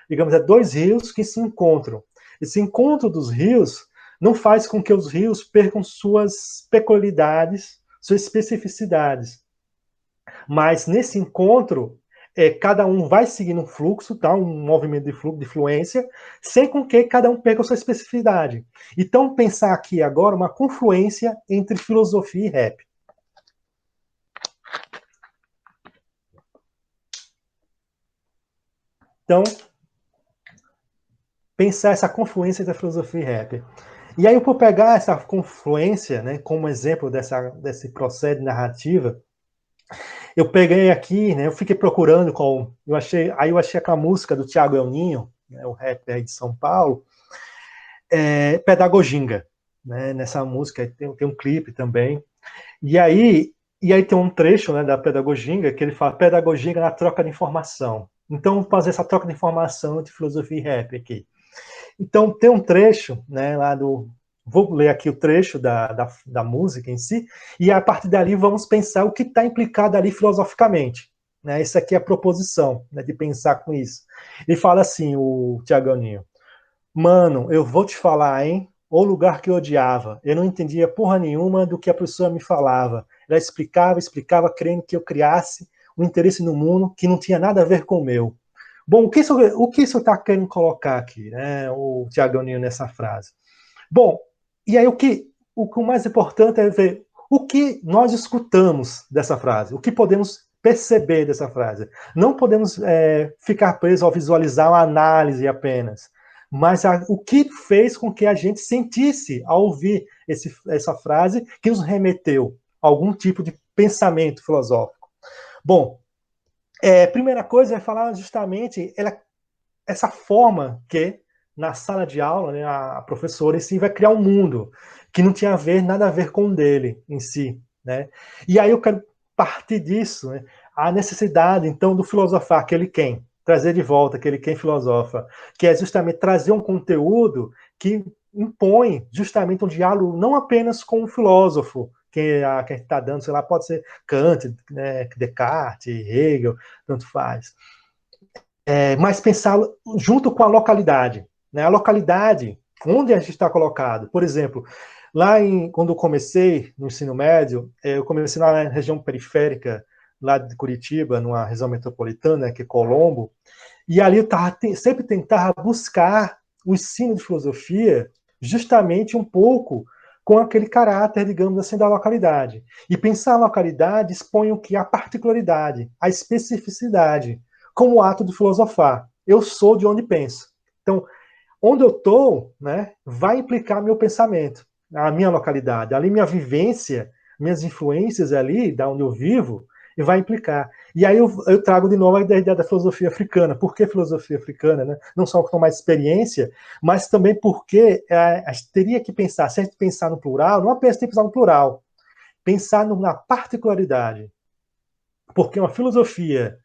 S3: Digamos, dois rios que se encontram. Esse encontro dos rios não faz com que os rios percam suas peculiaridades, suas especificidades. Mas nesse encontro cada um vai seguindo um fluxo, tá? Um movimento de fluxo, de fluência, sem com que cada um perca a sua especificidade. Então, pensar aqui agora uma confluência entre filosofia e rap. Então, pensar essa confluência entre a filosofia e rap. E aí, por pegar essa confluência, né, como exemplo desse processo de narrativa, eu peguei aqui, né, eu fiquei procurando eu achei aquela música do Thiago El Ninho, né, o rapper de São Paulo, Pedagoginga, né, nessa música tem um clipe também. E aí tem um trecho, né, da Pedagoginga que ele fala pedagogia na troca de informação. Então, vou fazer essa troca de informação entre filosofia e rap aqui. Então, tem um trecho, né, lá do... Vou ler aqui o trecho da música em si, e a partir dali vamos pensar o que está implicado ali filosoficamente. Né? Isso aqui é a proposição, né, de pensar com isso. Ele fala assim, o Thiago Ninho: mano, eu vou te falar, hein? O lugar que eu odiava. Eu não entendia porra nenhuma do que a professora me falava. Ela explicava, crendo que eu criasse um interesse no mundo que não tinha nada a ver com o meu. Bom, o que isso está querendo colocar aqui, né, o Thiago Ninho, nessa frase? Bom, e aí o mais importante é ver o que nós escutamos dessa frase, o que podemos perceber dessa frase. Não podemos ficar presos ao visualizar uma análise apenas, mas o que fez com que a gente sentisse ao ouvir essa frase que nos remeteu a algum tipo de pensamento filosófico. Bom, primeira coisa é falar justamente essa forma que na sala de aula, né, a professora em si vai criar um mundo que não tinha nada a ver com o dele em si, né? E aí eu quero partir disso, né, a necessidade, então, do filosofar, aquele quem, trazer de volta aquele quem filosofa, que é justamente trazer um conteúdo que impõe justamente um diálogo não apenas com o filósofo, que a gente está dando, sei lá, pode ser Kant, né, Descartes, Hegel, tanto faz. Mas pensar junto com a localidade. Né? A localidade, onde a gente está colocado. Por exemplo, quando eu comecei no ensino médio, eu comecei na região periférica, lá de Curitiba, numa região metropolitana, que é Colombo, e ali eu sempre tentava buscar o ensino de filosofia justamente um pouco com aquele caráter, digamos assim, da localidade. E pensar a localidade expõe o que? A particularidade, a especificidade, como ato de filosofar. Eu sou de onde penso. Então, onde eu estou, né, vai implicar meu pensamento, a minha localidade, ali minha vivência, minhas influências ali, da onde eu vivo, e vai implicar. E aí eu trago de novo a ideia da filosofia africana. Por que filosofia africana? Né? Não só com mais experiência, mas também porque a gente teria que pensar, se a gente pensar no plural, não apenas tem que pensar no plural, pensar na particularidade. Porque uma filosofia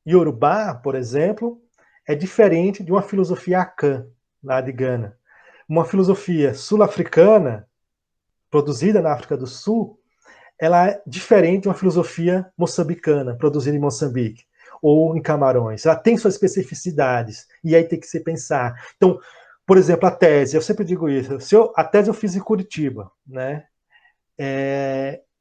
S3: Yorubá, por exemplo, é diferente de uma filosofia Akan, lá de Gana. Uma filosofia sul-africana, produzida na África do Sul, ela é diferente de uma filosofia moçambicana, produzida em Moçambique, ou em Camarões. Ela tem suas especificidades, e aí tem que se pensar. Então, por exemplo, a tese, eu sempre digo isso, a tese eu fiz em Curitiba, né?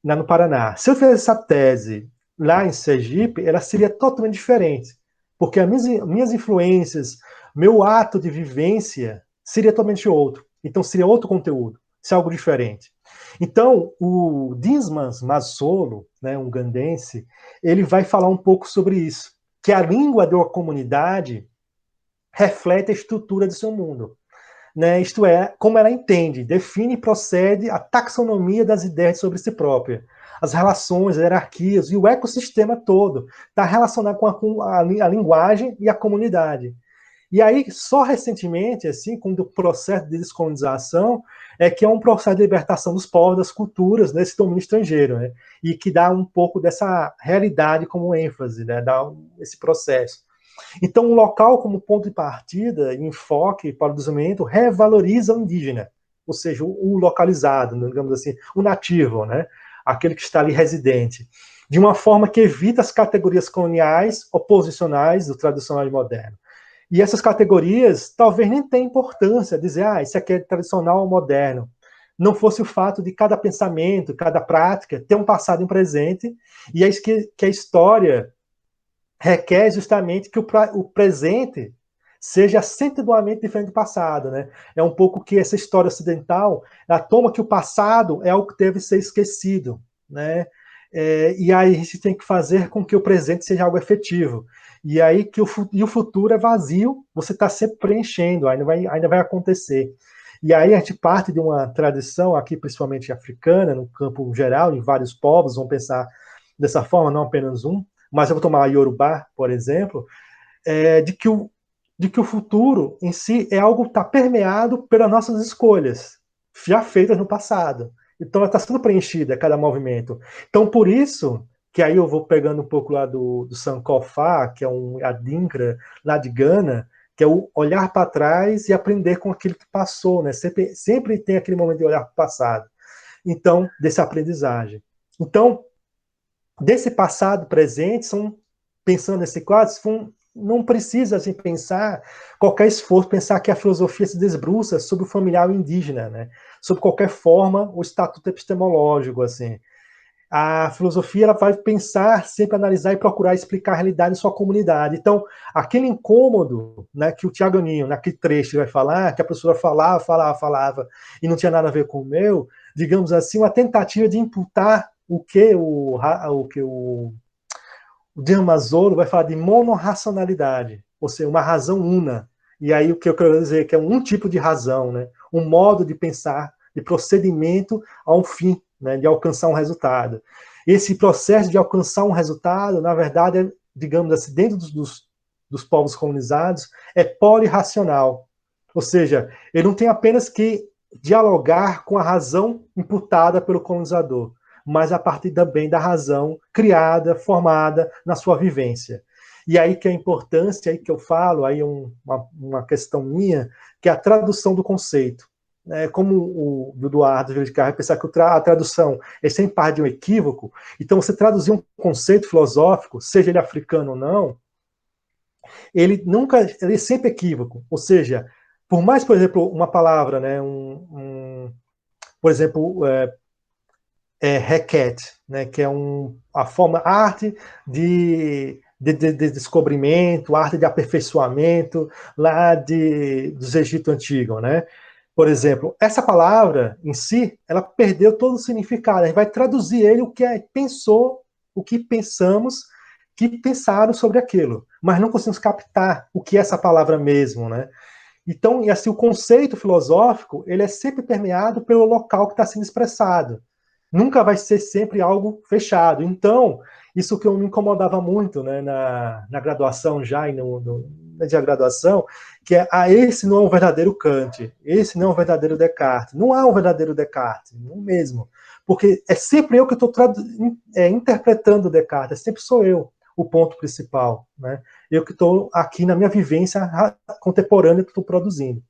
S3: Lá no Paraná. Se eu fizesse essa tese lá em Sergipe, ela seria totalmente diferente, porque as minhas influências, meu ato de vivência seria totalmente outro. Então seria outro conteúdo, seria algo diferente. Então o Dinsmans Masolo, né, um gandense, ele vai falar um pouco sobre isso, que a língua de uma comunidade reflete a estrutura do seu mundo. Né, isto é, como ela entende, define e procede a taxonomia das ideias sobre si própria. As relações, as hierarquias e o ecossistema todo está relacionado com a linguagem e a comunidade. E aí, só recentemente, assim, com o processo de descolonização, é que é um processo de libertação dos povos, das culturas, nesse domínio estrangeiro, né, e que dá um pouco dessa realidade como ênfase, né, dá esse processo. Então, um local como ponto de partida e enfoque para o desenvolvimento revaloriza o indígena, ou seja, o localizado, digamos assim, o nativo, né? Aquele que está ali residente, de uma forma que evita as categorias coloniais oposicionais do tradicional e moderno. E essas categorias talvez nem tenham importância, dizer, isso aqui é tradicional ou moderno. Não fosse o fato de cada pensamento, cada prática ter um passado e um presente, e é isso que a história requer justamente que o presente seja acentuadamente diferente do passado, né? É um pouco que essa história ocidental, ela toma que o passado é algo que deve ser esquecido, né? E aí a gente tem que fazer com que o presente seja algo efetivo. E aí que o futuro é vazio, você está sempre preenchendo, ainda vai acontecer. E aí a gente parte de uma tradição aqui, principalmente africana, no campo geral, em vários povos, vão pensar dessa forma, não apenas um, mas eu vou tomar a Yorubá, por exemplo, de que o futuro em si é algo que está permeado pelas nossas escolhas, já feitas no passado. Então ela está sendo preenchida a cada movimento. Então por isso que aí eu vou pegando um pouco lá do Sankofa, que é um Adinkra lá de Gana, que é o olhar para trás e aprender com aquilo que passou, né? Sempre tem aquele momento de olhar para o passado. Então, dessa aprendizagem. Então, desse passado presente, pensando nesse quadro, não precisa assim, pensar qualquer esforço, pensar que a filosofia se desbruça sobre o familiar indígena, né? Sobre qualquer forma, o estatuto epistemológico, assim. A filosofia ela vai pensar, sempre analisar e procurar explicar a realidade em sua comunidade. Então, aquele incômodo, né, que o Tiago Aninho, naquele trecho, vai falar, que a professora falava, e não tinha nada a ver com o meu, digamos assim, uma tentativa de imputar o Diamazolo vai falar de monorracionalidade, ou seja, uma razão una. E aí o que eu quero dizer é que é um tipo de razão, né? Um modo de pensar, de procedimento a um fim, né? De alcançar um resultado. Esse processo de alcançar um resultado, na verdade, digamos assim, dentro dos povos colonizados, é polirracional. Ou seja, ele não tem apenas que dialogar com a razão imputada pelo colonizador, mas a partir também da razão criada, formada na sua vivência. E aí que a importância, aí que eu falo, aí uma questão minha, que é a tradução do conceito. Como o Eduardo de Carvalho vai pensar que a tradução é sempre parte de um equívoco, então você traduzir um conceito filosófico, seja ele africano ou não, ele é sempre equívoco. Ou seja, por mais, por exemplo, uma palavra, né, por exemplo, requete, né, que é a forma, a arte de descobrimento, a arte de aperfeiçoamento lá dos Egito Antigo, né? Por exemplo, essa palavra em si, ela perdeu todo o significado. A gente vai traduzir ele o que pensou, o que pensamos, que pensaram sobre aquilo, mas não conseguimos captar o que é essa palavra mesmo, né? Então, e assim, o conceito filosófico, ele é sempre permeado pelo local que está sendo expressado. Nunca vai ser sempre algo fechado. Então, isso que eu me incomodava muito, né, na graduação já e na graduação, que é, esse não é um verdadeiro Kant, esse não é um verdadeiro Descartes. Não há um verdadeiro Descartes, não mesmo. Porque é sempre eu que estou interpretando Descartes, sempre sou eu o ponto principal, né? Eu que estou aqui na minha vivência contemporânea que estou produzindo.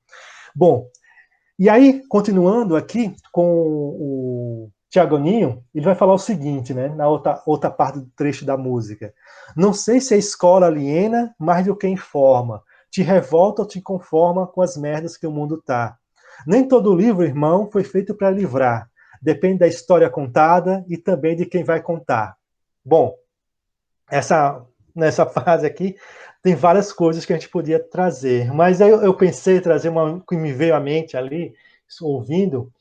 S3: Bom, e aí, continuando aqui com o Tiago Ninho, ele vai falar o seguinte, né, na outra parte do trecho da música. Não sei se a escola aliena mais do que informa, te revolta ou te conforma com as merdas que o mundo tá. Nem todo livro, irmão, foi feito para livrar. Depende da história contada e também de quem vai contar. Bom, nessa fase aqui tem várias coisas que a gente podia trazer, mas aí eu pensei em trazer uma que me veio à mente ali, ouvindo,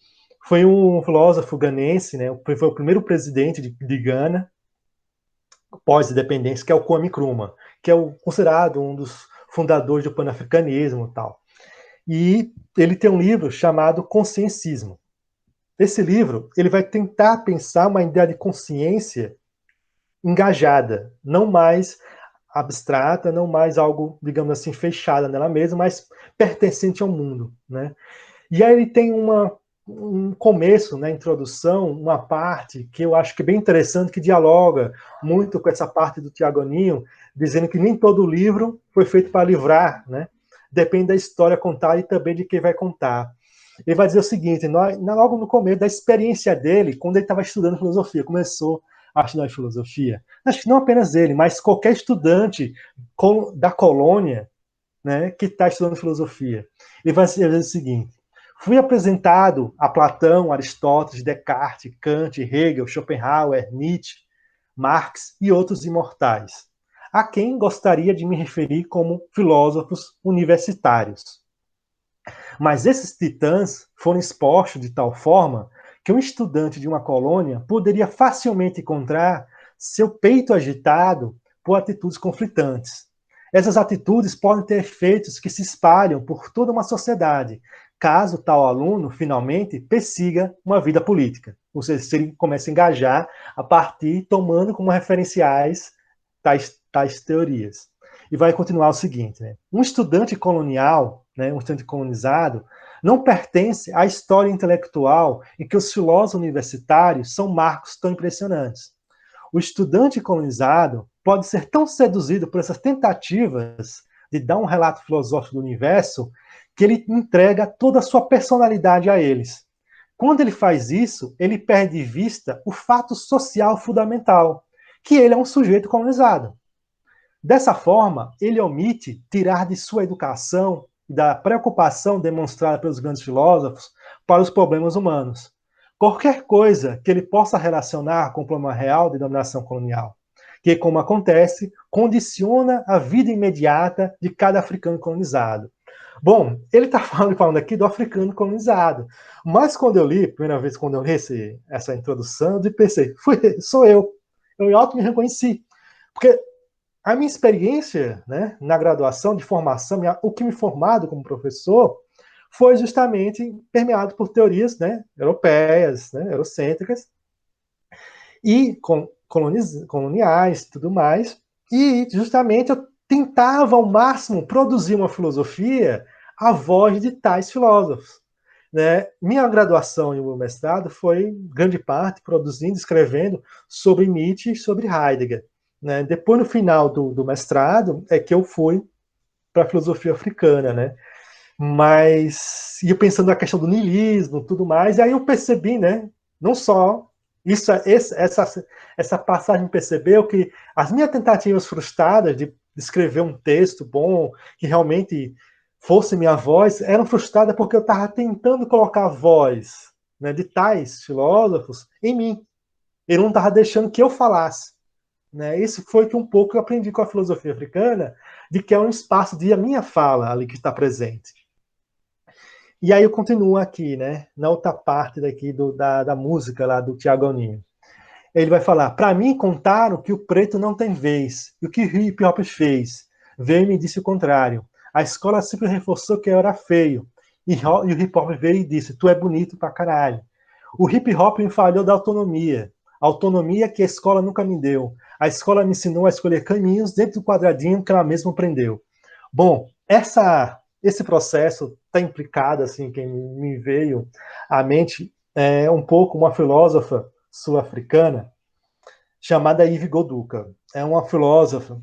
S3: foi um filósofo ganense, né, foi o primeiro presidente de Gana, pós-independência, que é o Kwame Nkrumah, que é considerado um dos fundadores do panafricanismo e tal. E ele tem um livro chamado Consciencismo. Esse livro, ele vai tentar pensar uma ideia de consciência engajada, não mais abstrata, não mais algo, digamos assim, fechada nela mesma, mas pertencente ao mundo, né? E aí ele tem um começo, né, introdução, uma parte que eu acho que é bem interessante, que dialoga muito com essa parte do Tiago Aninho, dizendo que nem todo livro foi feito para livrar, né? Depende da história contada e também de quem vai contar. Ele vai dizer o seguinte, logo no começo da experiência dele, quando ele estava estudando filosofia, começou a estudar filosofia, acho que não apenas ele, mas qualquer estudante da colônia, né, que está estudando filosofia. Ele vai dizer o seguinte: fui apresentado a Platão, Aristóteles, Descartes, Kant, Hegel, Schopenhauer, Nietzsche, Marx e outros imortais. a quem gostaria de me referir como filósofos universitários. Mas esses titãs foram expostos de tal forma que um estudante de uma colônia poderia facilmente encontrar seu peito agitado por atitudes conflitantes. Essas atitudes podem ter efeitos que se espalham por toda uma sociedade, caso tal aluno, finalmente, persiga uma vida política. Ou seja, se ele começa a engajar a partir, tomando como referenciais tais teorias. E vai continuar o seguinte, né? Um estudante colonial, né, um estudante colonizado, não pertence à história intelectual em que os filósofos universitários são marcos tão impressionantes. O estudante colonizado pode ser tão seduzido por essas tentativas de dar um relato filosófico do universo que ele entrega toda a sua personalidade a eles. Quando ele faz isso, ele perde de vista o fato social fundamental, que ele é um sujeito colonizado. Dessa forma, ele omite tirar de sua educação e da preocupação demonstrada pelos grandes filósofos para os problemas humanos. Qualquer coisa que ele possa relacionar com o problema real de dominação colonial, que, como acontece, condiciona a vida imediata de cada africano colonizado. Bom, ele está falando aqui do africano colonizado, mas quando eu li, primeira vez quando eu li essa introdução, eu pensei, sou eu auto me reconheci, porque a minha experiência, né, na graduação, de formação, o que me formado como professor, foi justamente permeado por teorias, né, europeias, né, eurocêntricas, e coloniais e tudo mais, e justamente eu tentava ao máximo produzir uma filosofia à voz de tais filósofos. Né? Minha graduação e o meu mestrado foi, grande parte, produzindo, escrevendo sobre Nietzsche e sobre Heidegger. Né? Depois, no final do mestrado, é que eu fui para a filosofia africana, né? Mas ia pensando na questão do niilismo, tudo mais, e aí eu percebi, né? Não só essa passagem percebeu que as minhas tentativas frustradas de escrever um texto bom, que realmente fosse minha voz, eram frustradas porque eu estava tentando colocar a voz, né, de tais filósofos em mim. Ele não estava deixando que eu falasse. Né? Isso foi que um pouco eu aprendi com a filosofia africana, de que é um espaço de a minha fala ali que está presente. E aí eu continuo aqui, né, na outra parte daqui da música lá do Tiago Aninho. Ele vai falar, para mim contaram que o preto não tem vez, e o que o hip hop fez. Veio e me disse o contrário. A escola sempre reforçou que eu era feio, e o hip hop veio e disse, tu é bonito pra caralho. O hip hop me falhou da autonomia, a autonomia que a escola nunca me deu. A escola me ensinou a escolher caminhos dentro do quadradinho que ela mesma aprendeu. Bom, esse processo está implicado, assim, que me veio à mente, é um pouco uma filósofa sul-africana chamada Yves Goduka. É uma filósofa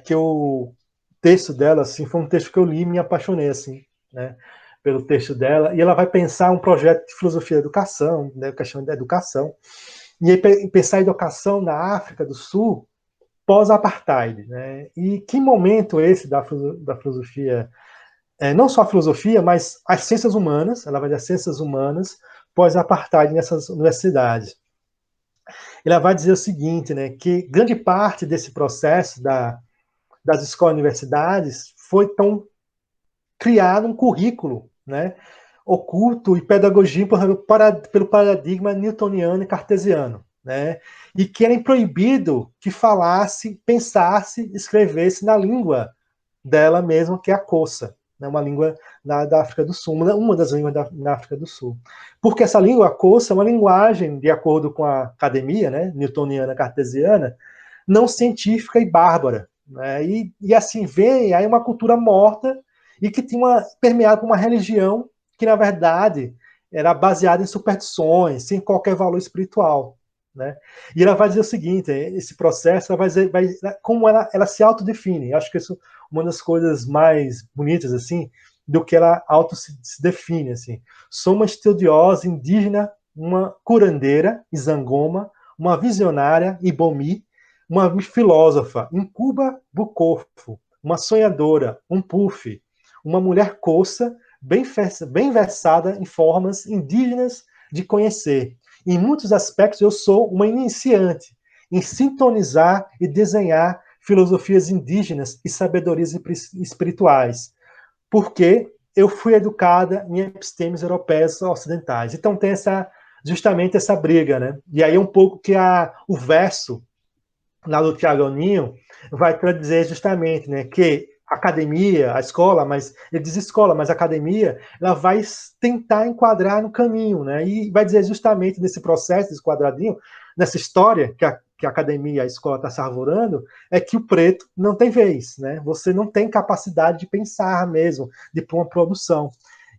S3: que o texto dela, assim, foi um texto que eu li e me apaixonei, assim, né, pelo texto dela, e ela vai pensar um projeto de filosofia da educação, né, questão da educação, e aí pensar a educação na África do Sul pós-apartheid, né, e que momento esse da filosofia, não só a filosofia, mas as ciências humanas, ela vai das ciências humanas pós-apartheid nessas universidades. Ela vai dizer o seguinte, né, que grande parte desse processo das escolas e universidades foi tão criado um currículo, né, oculto e pedagogia pelo paradigma newtoniano e cartesiano, né, e que era proibido que falasse, pensasse, escrevesse na língua dela mesma, que é a Xhosa, né, uma língua da África do Sul, uma das línguas da África do Sul. Porque essa língua, a Xhosa, é uma linguagem, de acordo com a academia, né, newtoniana, cartesiana, não científica e bárbara. Né, e assim vem aí uma cultura morta e que tinha permeado por uma religião que, na verdade, era baseada em superstições, sem qualquer valor espiritual. Né? E ela vai dizer o seguinte, esse processo, ela vai dizer como ela se autodefine. Eu acho que isso é uma das coisas mais bonitas, assim, do que ela se define. Assim. Sou uma estudiosa indígena, uma curandeira, Izangoma, uma visionária, Ibomi, uma filósofa, Incuba Bucofo, uma sonhadora, um Puff, uma mulher coça, bem versada em formas indígenas de conhecer. Em muitos aspectos, eu sou uma iniciante em sintonizar e desenhar filosofias indígenas e sabedorias espirituais, porque eu fui educada em epistemes europeias ocidentais. Então tem justamente essa briga, né? E aí um pouco que o verso lá do Tiago Ninho vai dizer justamente, né, que a academia, a escola, mas ele diz escola, mas a academia, ela vai tentar enquadrar no caminho, né? E vai dizer justamente nesse processo, desse quadradinho, nessa história que a academia, a escola está se arvorando, é que o preto não tem vez, né? Você não tem capacidade de pensar mesmo, de pôr uma produção.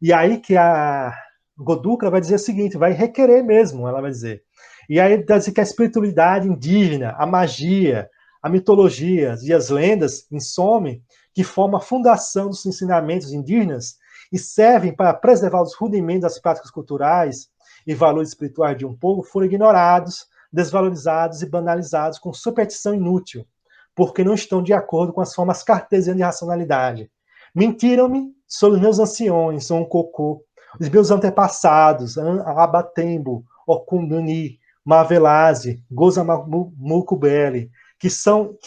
S3: E aí que a Goduca vai dizer o seguinte, vai requerer mesmo, ela vai dizer. E aí vai dizer que a espiritualidade indígena, a magia, a mitologia e as lendas insomem, que formam a fundação dos ensinamentos indígenas e servem para preservar os rudimentos das práticas culturais e valores espirituais de um povo, foram ignorados, desvalorizados e banalizados com superstição inútil, porque não estão de acordo com as formas cartesianas de racionalidade. Mentiram-me sobre os meus anciões, Oncocô, os meus antepassados, Abatembo, Okunduni, Mavelaze, Gozamucubele, que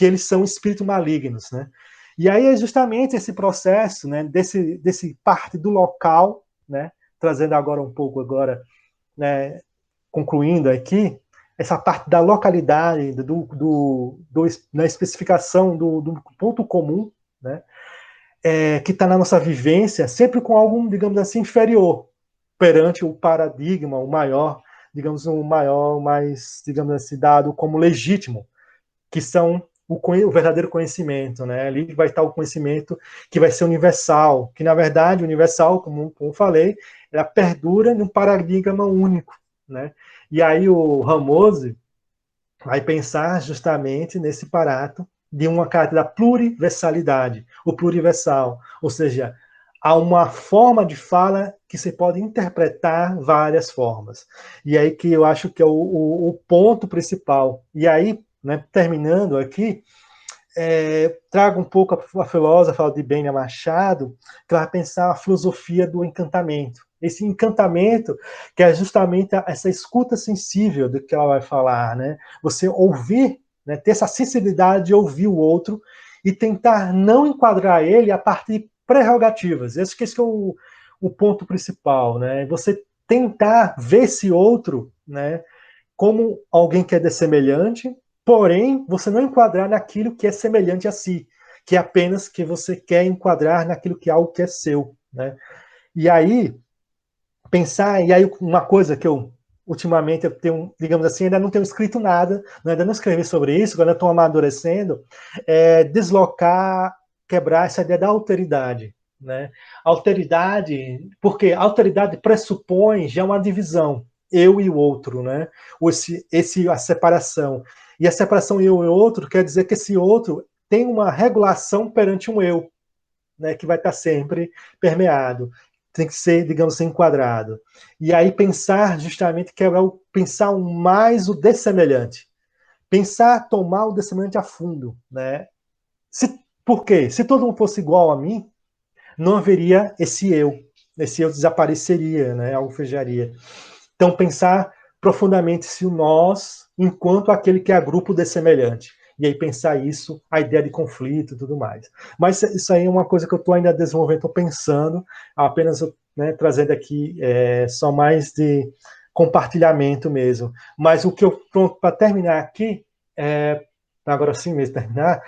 S3: eles são espíritos malignos, né? E aí é justamente esse processo, né, desse parte do local, né, trazendo agora um pouco agora, né, concluindo aqui, essa parte da localidade, da especificação do ponto comum, né, que está na nossa vivência, sempre com algo, digamos assim, inferior, perante o paradigma, o maior, digamos, o maior, mais, digamos assim, dado como legítimo, que são o verdadeiro conhecimento, né? Ali vai estar o conhecimento que vai ser universal, que na verdade, universal, como eu falei, ela perdura num paradigma único, né? E aí o Ramose vai pensar justamente nesse parato de uma carta da pluriversalidade, o pluriversal, ou seja, há uma forma de fala que se pode interpretar várias formas. E aí que eu acho que é o ponto principal. E aí, né, terminando aqui, trago um pouco a filósofa de Benia Machado, que vai pensar a filosofia do encantamento. Esse encantamento, que é justamente essa escuta sensível do que ela vai falar, né? Você ouvir, né, ter essa sensibilidade de ouvir o outro e tentar não enquadrar ele a partir de prerrogativas. Esse é o ponto principal, né? Você tentar ver esse outro, né, como alguém que é dessemelhante, porém, você não enquadrar naquilo que é semelhante a si, que é apenas que você quer enquadrar naquilo que é algo que é seu, né? E aí, pensar, e aí uma coisa que ultimamente eu tenho, digamos assim, ainda não tenho escrito nada, ainda não escrevi sobre isso, quando eu estou amadurecendo, deslocar, quebrar essa ideia da alteridade, né? Alteridade, porque a alteridade pressupõe já uma divisão, eu e o outro, né? A separação. E a separação eu e o outro quer dizer que esse outro tem uma regulação perante um eu, né, que vai estar sempre permeado. Tem que ser, digamos assim, enquadrado. E aí pensar justamente, pensar mais o dessemelhante. Pensar, tomar o dessemelhante a fundo, né? Por quê? Se todo mundo fosse igual a mim, não haveria esse eu. Esse eu desapareceria, né? Alfejaria. Então, pensar profundamente se o nós, enquanto aquele que é grupo dessemelhante. E aí pensar isso, a ideia de conflito e tudo mais. Mas isso aí é uma coisa que eu estou ainda desenvolvendo, estou pensando, apenas, né, trazendo aqui só mais de compartilhamento mesmo. Mas o que eu, pronto, para terminar aqui, agora sim mesmo terminar,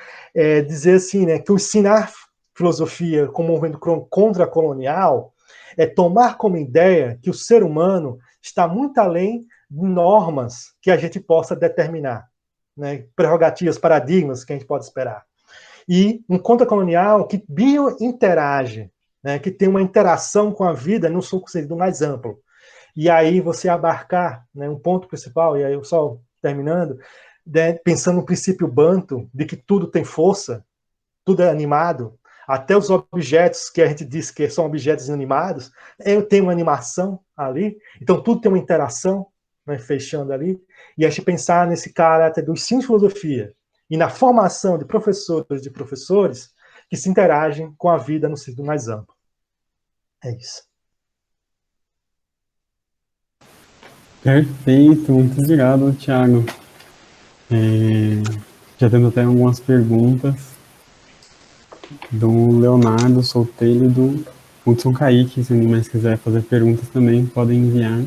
S3: dizer assim, né, que o ensinar filosofia como movimento contra-colonial é tomar como ideia que o ser humano está muito além de normas que a gente possa determinar, né? Prerrogativas, paradigmas que a gente pode esperar. E um contra-colonial que biointerage, né? Que tem uma interação com a vida num sentido mais amplo. E aí você abarcar, né, um ponto principal, e aí eu só terminando, né, pensando no princípio Banto, de que tudo tem força, tudo é animado, até os objetos que a gente diz que são objetos inanimados, tem uma animação ali, então tudo tem uma interação, né, fechando ali, e a gente pensar nesse caráter do ensino de filosofia e na formação de professores que se interagem com a vida no sentido mais amplo. É isso.
S2: Perfeito, muito obrigado, Thiago. Já temos até algumas perguntas do Leonardo Solteiro e do Hudson Kaique. Se ninguém mais quiser fazer perguntas também, podem enviar.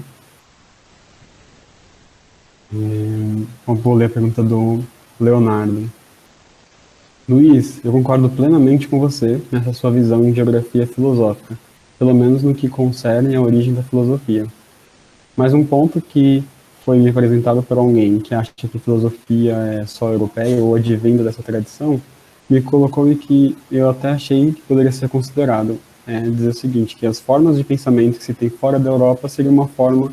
S2: Eu vou ler a pergunta do Leonardo. Luiz, eu concordo plenamente com você nessa sua visão em geografia filosófica, pelo menos no que concerne à origem da filosofia. Mas um ponto que foi me apresentado por alguém que acha que filosofia é só europeia ou advinda dessa tradição, me colocou em que eu até achei que poderia ser considerado. Dizer o seguinte, que as formas de pensamento que se tem fora da Europa seria uma forma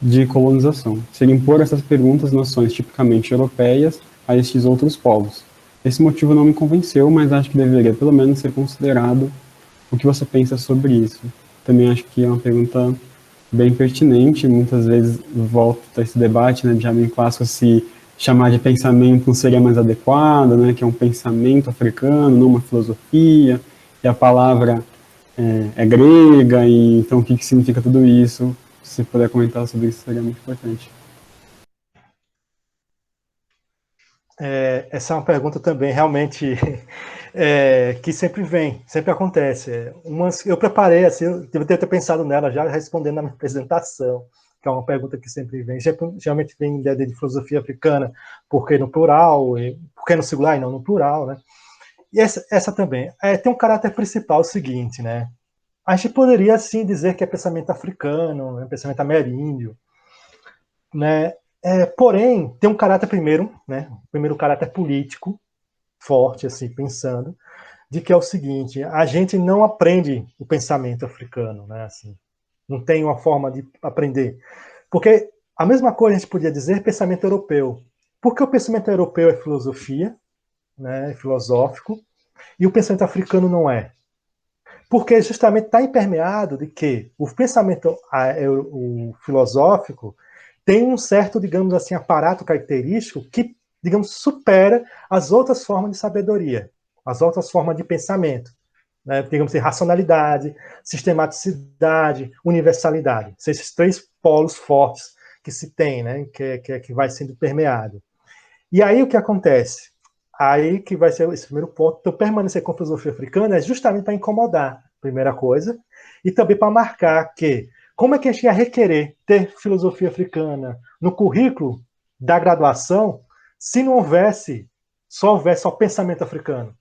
S2: de colonização. Seria impor essas perguntas noções tipicamente europeias a estes outros povos. Esse motivo não me convenceu, mas acho que deveria pelo menos ser considerado. O que você pensa sobre isso? Também acho que é uma pergunta bem pertinente, muitas vezes volta a esse debate, né, de Jardin clássico, se chamar de pensamento não seria mais adequado, né, que é um pensamento africano, não uma filosofia, e a palavra é grega, e então o que significa tudo isso? Se puder comentar sobre isso, seria muito importante.
S3: Essa é uma pergunta também realmente que sempre vem, sempre acontece. Eu preparei, assim, eu deveria ter pensado nela já respondendo na minha apresentação, que é uma pergunta que sempre vem. Geralmente vem ideia de filosofia africana, por que no plural, por que no singular e não no plural, né? E essa também. Tem um caráter principal o seguinte, né? A gente poderia, sim, dizer que é pensamento africano, é pensamento ameríndio, né? Porém, tem um caráter primeiro, né? Primeiro, caráter político, forte, assim, pensando, de que é o seguinte, a gente não aprende o pensamento africano, né? Assim, não tem uma forma de aprender. Porque a mesma coisa a gente podia dizer pensamento europeu. Porque o pensamento europeu é filosofia, né? É filosófico, e o pensamento africano não é. Porque justamente está impermeado de que o pensamento o filosófico tem um certo, digamos assim, aparato característico que, digamos, supera as outras formas de sabedoria, as outras formas de pensamento, né? Digamos assim, racionalidade, sistematicidade, universalidade. São esses três polos fortes que se tem, né? Que vai sendo permeado. E aí o que acontece? Aí que vai ser esse primeiro ponto. Então, permanecer com a filosofia africana é justamente para incomodar, primeira coisa, e também para marcar que como é que a gente ia requerer ter filosofia africana no currículo da graduação se não houvesse, só houvesse só pensamento africano?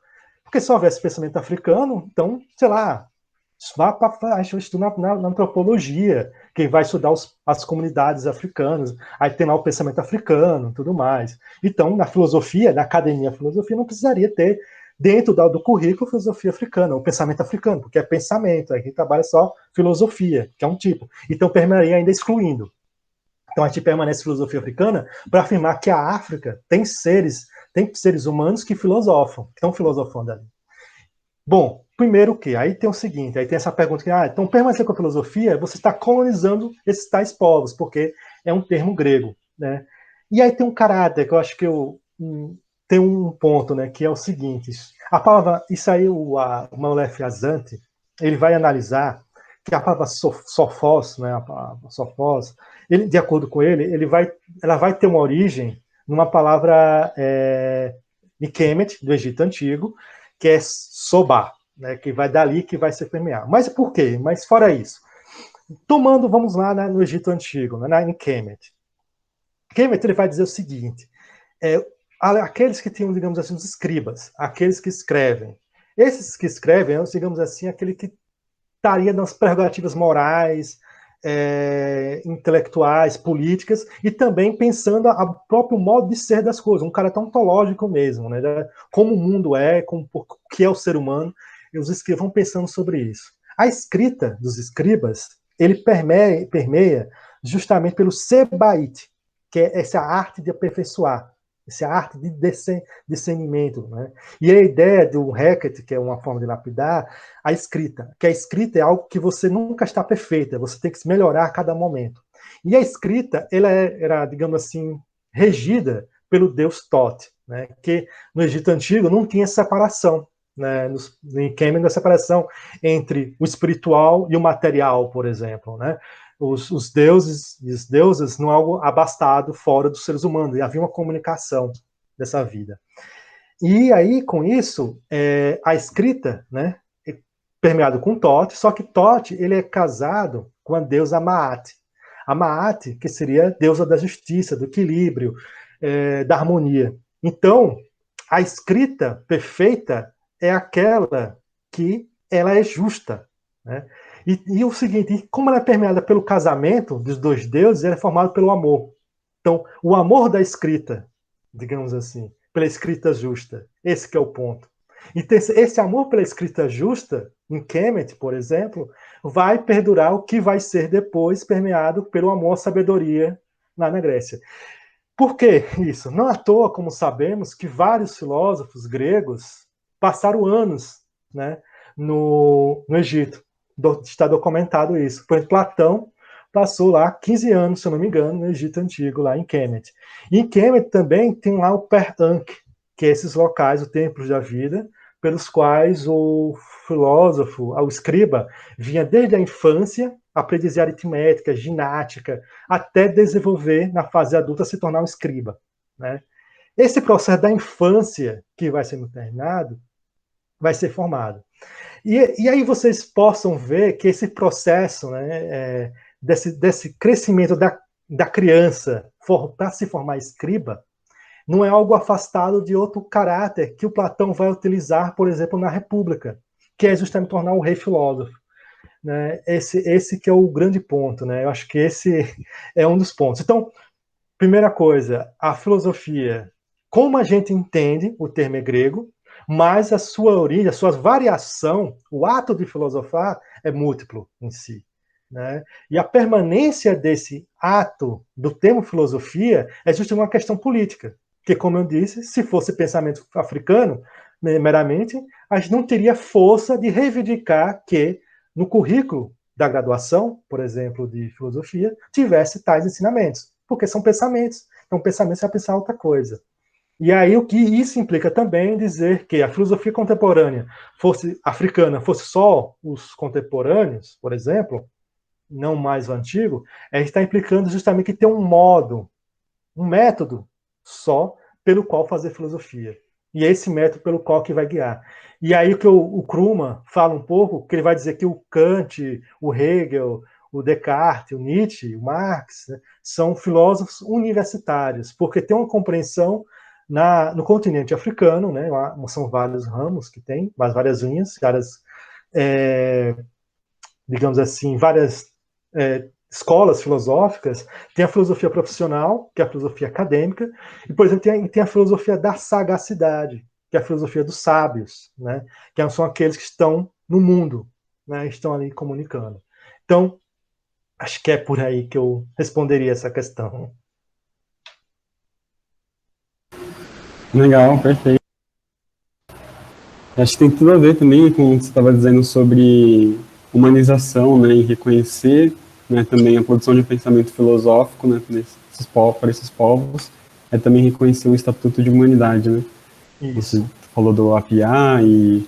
S3: Porque se houvesse pensamento africano, então, sei lá, vá para estudar na antropologia, que vai estudar as comunidades africanas, aí tem lá o pensamento africano, tudo mais. Então, na filosofia, na academia de filosofia, não precisaria ter dentro do currículo filosofia africana, o pensamento africano, porque é pensamento, aqui trabalha só filosofia, que é um tipo. Então, permaneceria ainda excluindo. Então, a gente permanece filosofia africana para afirmar que a África tem seres humanos que filosofam, que estão filosofando ali. Bom, primeiro que, aí tem o seguinte, aí tem essa pergunta que, então permanecer com a filosofia, você está colonizando esses tais povos, porque é um termo grego, né? E aí tem um caráter que eu acho que tem um ponto, né, que é o seguinte, a palavra, isso aí o Maulef Azante, ele vai analisar que a palavra sofós, né, a palavra sofós, ele, de acordo com ele, ela vai ter uma origem numa palavra de Kemet, do Egito Antigo, que é Sobá, né, que vai dali que vai se permear. Mas por quê? Mas fora isso, vamos lá, né, no Egito Antigo, né, em Kemet. Kemet ele vai dizer o seguinte, aqueles que tinham, digamos assim, os escribas, aqueles que escrevem. Esses que escrevem, digamos assim, aquele que estaria nas prerrogativas morais, intelectuais, políticas, e também pensando o próprio modo de ser das coisas, um cara tão ontológico mesmo, né? Como o mundo é, o que é o ser humano, e os escribas vão pensando sobre isso. A escrita dos escribas, ele permeia justamente pelo sebaite, que é essa arte de aperfeiçoar, essa arte de discernimento, né? E a ideia do Hackett, que é uma forma de lapidar, a escrita, que a escrita é algo que você nunca está perfeita, você tem que se melhorar a cada momento. E a escrita, ela era, digamos assim, regida pelo deus Thoth, né? Que no Egito Antigo não tinha separação, né? Em Kemet, a separação entre o espiritual e o material, por exemplo, né? Os deuses e as deusas não é algo abastado fora dos seres humanos, e havia uma comunicação, dessa vida. E aí, com isso, a escrita, né, é permeado com Thoth, só que Thoth, ele é casado com a deusa Maat. A Maat, que seria a deusa da justiça, do equilíbrio, da harmonia. Então, a escrita perfeita é aquela que ela é justa, né? E o seguinte, como ela é permeada pelo casamento dos dois deuses, ela é formada pelo amor. Então, o amor da escrita, digamos assim, pela escrita justa, esse que é o ponto. Então, esse amor pela escrita justa, em Kemet, por exemplo, vai perdurar o que vai ser depois permeado pelo amor à sabedoria lá na Grécia. Por que isso? Não à toa, como sabemos, que vários filósofos gregos passaram anos, né, no Egito. Está documentado isso. Por exemplo, Platão passou lá 15 anos, se eu não me engano, no Egito Antigo, lá em Kemet. E em Kemet também tem lá o Per-Ankh, que é esses locais, os templos da vida, pelos quais o filósofo, o escriba, vinha desde a infância aprender aritmética, ginástica, até desenvolver na fase adulta se tornar um escriba, né? Esse processo da infância que vai sendo treinado vai ser formado. E aí vocês possam ver que esse processo, né, desse crescimento da criança para se formar escriba, não é algo afastado de outro caráter que o Platão vai utilizar, por exemplo, na República, que é justamente tornar um rei filósofo. Né? Esse que é o grande ponto, né? Eu acho que esse é um dos pontos. Então, primeira coisa, a filosofia, como a gente entende, o termo é grego, mas a sua origem, a sua variação, o ato de filosofar é múltiplo em si. Né? E a permanência desse ato do termo filosofia é justamente uma questão política. Porque, como eu disse, se fosse pensamento africano, meramente, a gente não teria força de reivindicar que no currículo da graduação, por exemplo, de filosofia, tivesse tais ensinamentos, porque são pensamentos. Então, pensamento é pensar outra coisa. E aí o que isso implica também dizer que a filosofia contemporânea fosse africana, fosse só os contemporâneos, por exemplo, não mais o antigo, está implicando justamente que tem um modo, um método só pelo qual fazer filosofia. E é esse método pelo qual que vai guiar. E aí o que o Krumah fala um pouco, que ele vai dizer que o Kant, o Hegel, o Descartes, o Nietzsche, o Marx, né, são filósofos universitários, porque tem uma compreensão no continente africano, né, são vários ramos que tem, várias linhas, digamos assim, várias escolas filosóficas. Tem a filosofia profissional, que é a filosofia acadêmica, e, por exemplo, tem a filosofia da sagacidade, que é a filosofia dos sábios, né? Que são aqueles que estão no mundo, né? Estão ali comunicando. Então, acho que é por aí que eu responderia essa questão.
S2: Legal, perfeito. Acho que tem tudo a ver também com o que você estava dizendo sobre humanização, né, e reconhecer, né, também a produção de pensamento filosófico, né, para esses povos, é também reconhecer o Estatuto de Humanidade, né?
S3: Isso.
S2: Você falou do APA e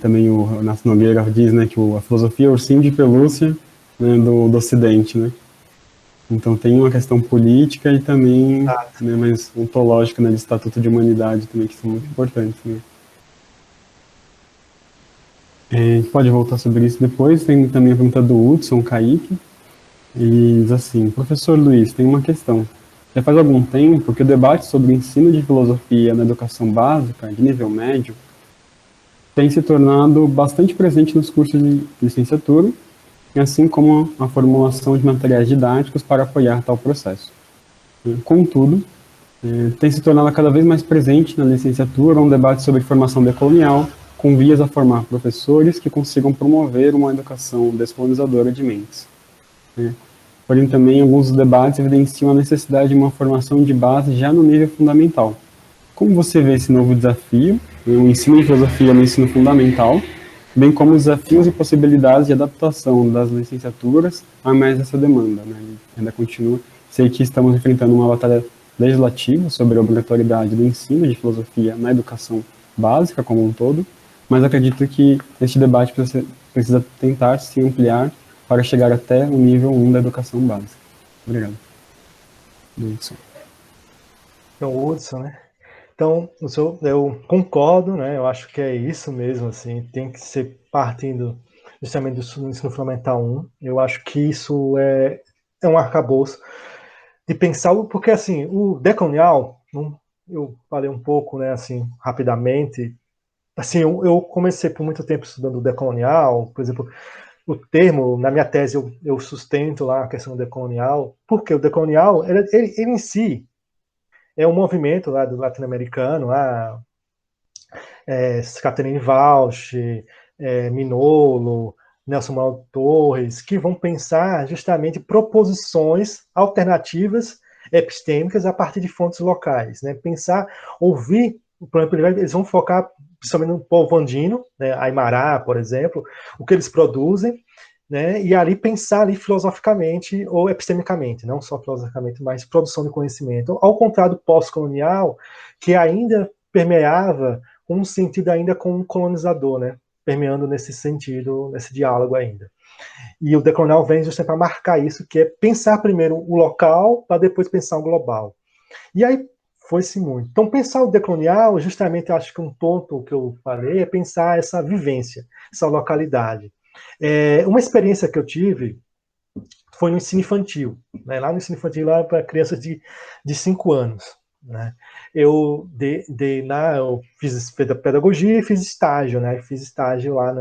S2: também o Inácio Nogueira diz, né, que a filosofia é o ursinho de pelúcia, né, do Ocidente, né? Então tem uma questão política e também, né, mais ontológica, né, de Estatuto de Humanidade também, que são muito importantes, né? A gente pode voltar sobre isso depois. Tem também a pergunta do Hudson Kaique. E diz assim: professor Luiz, tem uma questão. Já faz algum tempo que o debate sobre o ensino de filosofia na educação básica, de nível médio, tem se tornado bastante presente nos cursos de licenciatura, assim como a formulação de materiais didáticos para apoiar tal processo. Contudo, tem se tornado cada vez mais presente na licenciatura um debate sobre formação decolonial, com vias a formar professores que consigam promover uma educação descolonizadora de mentes. Porém, também alguns debates evidenciam a necessidade de uma formação de base já no nível fundamental. Como você vê esse novo desafio, o ensino de filosofia no ensino fundamental, bem como os desafios e possibilidades de adaptação das licenciaturas a mais essa demanda, né? Ainda continua. Sei que estamos enfrentando uma batalha legislativa sobre a obrigatoriedade do ensino de filosofia na educação básica como um todo, mas acredito que este debate precisa tentar se ampliar para chegar até o nível 1 da educação básica. Obrigado. Hudson.
S3: Então, Hudson, né? Então, eu concordo, né? Eu acho que é isso mesmo, assim, tem que ser partindo justamente do ensino fundamental 1. Eu acho que isso é um arcabouço de pensar, porque assim, o decolonial, eu falei um pouco, né, assim, rapidamente, assim, eu comecei por muito tempo estudando o decolonial, por exemplo, o termo, na minha tese eu sustento lá a questão do decolonial, porque o decolonial, ele em si, é um movimento lá do latino-americano, lá, Catherine Walsh, Minolo, Nelson Manuel Torres, que vão pensar justamente proposições alternativas epistêmicas a partir de fontes locais, né? Pensar, ouvir, por exemplo, eles vão focar principalmente no povo andino, né? Aymara, por exemplo, o que eles produzem, né? E ali pensar ali filosoficamente ou epistemicamente, não só filosoficamente, mas produção de conhecimento. Ao contrário do pós-colonial, que ainda permeava um sentido ainda com um colonizador, né? Permeando nesse sentido, nesse diálogo ainda. E o decolonial vem justamente para marcar isso, que é pensar primeiro o local, para depois pensar o global. E aí foi-se muito. Então, pensar o decolonial, justamente, acho que um ponto que eu falei é pensar essa vivência, essa localidade. Uma experiência que eu tive foi no ensino infantil, né? Lá no ensino infantil, lá para crianças de 5 anos. Né? Eu fiz pedagogia e fiz estágio, né? Fiz estágio lá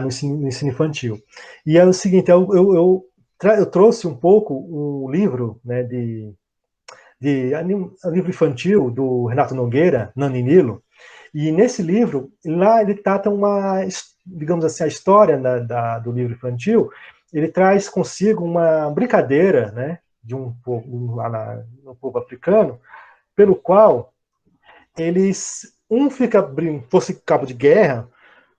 S3: no ensino infantil. E é o seguinte, eu trouxe um pouco o livro, né, um livro infantil do Renato Nogueira, Nani Nilo, e nesse livro, lá ele trata digamos assim, a história do livro infantil, ele traz consigo uma brincadeira, né, de um povo africano, pelo qual fosse cabo de guerra,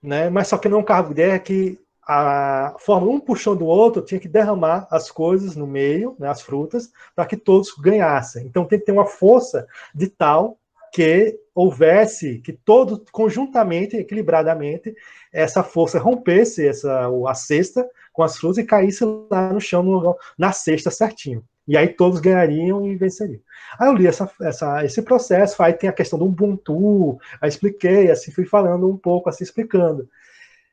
S3: né, mas só que não é um cabo de guerra que a forma um puxando o outro, tinha que derramar as coisas no meio, né, as frutas, para que todos ganhassem. Então tem que ter uma força de tal que houvesse, que todos conjuntamente, equilibradamente, essa força rompesse a cesta com as frutas e caísse lá no chão, na cesta certinho. E aí todos ganhariam e venceriam. Aí eu li esse processo, aí tem a questão do Ubuntu, aí expliquei, assim, fui falando um pouco, assim, explicando.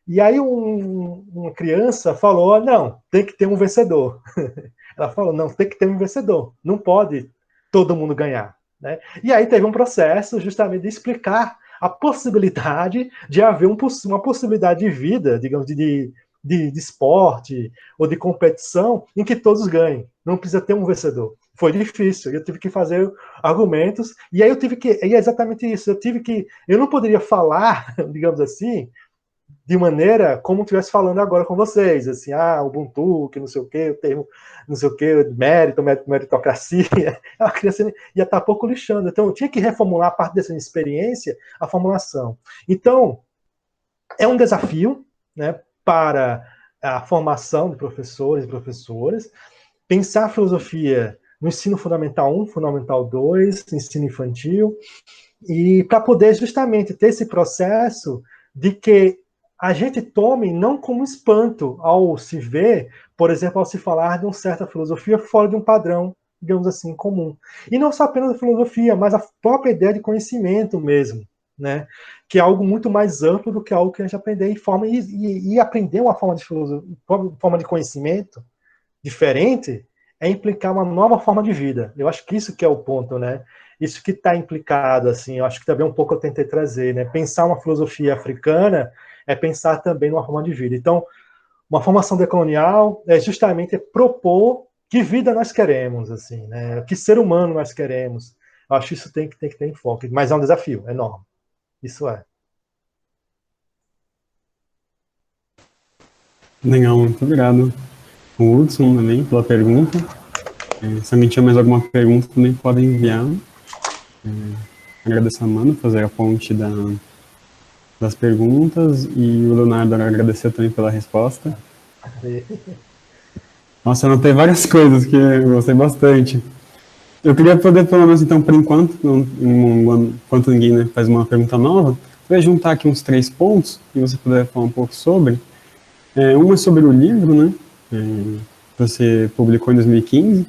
S3: E aí uma criança falou, não, tem que ter um vencedor. Ela falou, não, tem que ter um vencedor, não pode todo mundo ganhar. Né? E aí teve um processo justamente de explicar a possibilidade de haver uma possibilidade de vida, digamos, de esporte ou de competição em que todos ganhem. Não precisa ter um vencedor. Foi difícil, eu tive que fazer argumentos, e aí e é exatamente isso, eu não poderia falar, digamos assim, de maneira como eu estivesse falando agora com vocês, assim, Ubuntu, que não sei o quê, o termo não sei o quê, meritocracia, a criança ia estar pouco lixando. Então, eu tinha que reformular a parte dessa experiência, a formulação. Então, é um desafio, né, para a formação de professores e professoras, pensar a filosofia no ensino fundamental 1, fundamental 2, ensino infantil, e para poder justamente ter esse processo de que a gente tome não como espanto ao se ver, por exemplo, ao se falar de uma certa filosofia fora de um padrão, digamos assim, comum. E não só apenas a filosofia, mas a própria ideia de conhecimento mesmo, né? Que é algo muito mais amplo do que algo que a gente aprender e aprender uma forma de filosofia, forma de conhecimento diferente é implicar uma nova forma de vida. Eu acho que isso que é o ponto, né? Isso que está implicado, assim, eu acho que também um pouco eu tentei trazer, né? Pensar uma filosofia africana é pensar também numa forma de vida. Então, uma formação decolonial é justamente propor que vida nós queremos, assim, né? Que ser humano nós queremos. Eu acho que isso tem que ter enfoque, mas é um desafio enorme. Isso é.
S2: Legal, muito obrigado, Hudson, também, pela pergunta. Se alguém tiver mais alguma pergunta, também podem enviar. Agradeço a Amanda por fazer a ponte das perguntas e o Leonardo agradecer também pela resposta. Nossa, eu anotei várias coisas que eu gostei bastante. Eu queria poder, pelo menos, então, por enquanto, enquanto ninguém, né, faz uma pergunta nova, poder juntar aqui uns 3 pontos e você puder falar um pouco sobre. Uma é sobre o livro, né, que você publicou em 2015,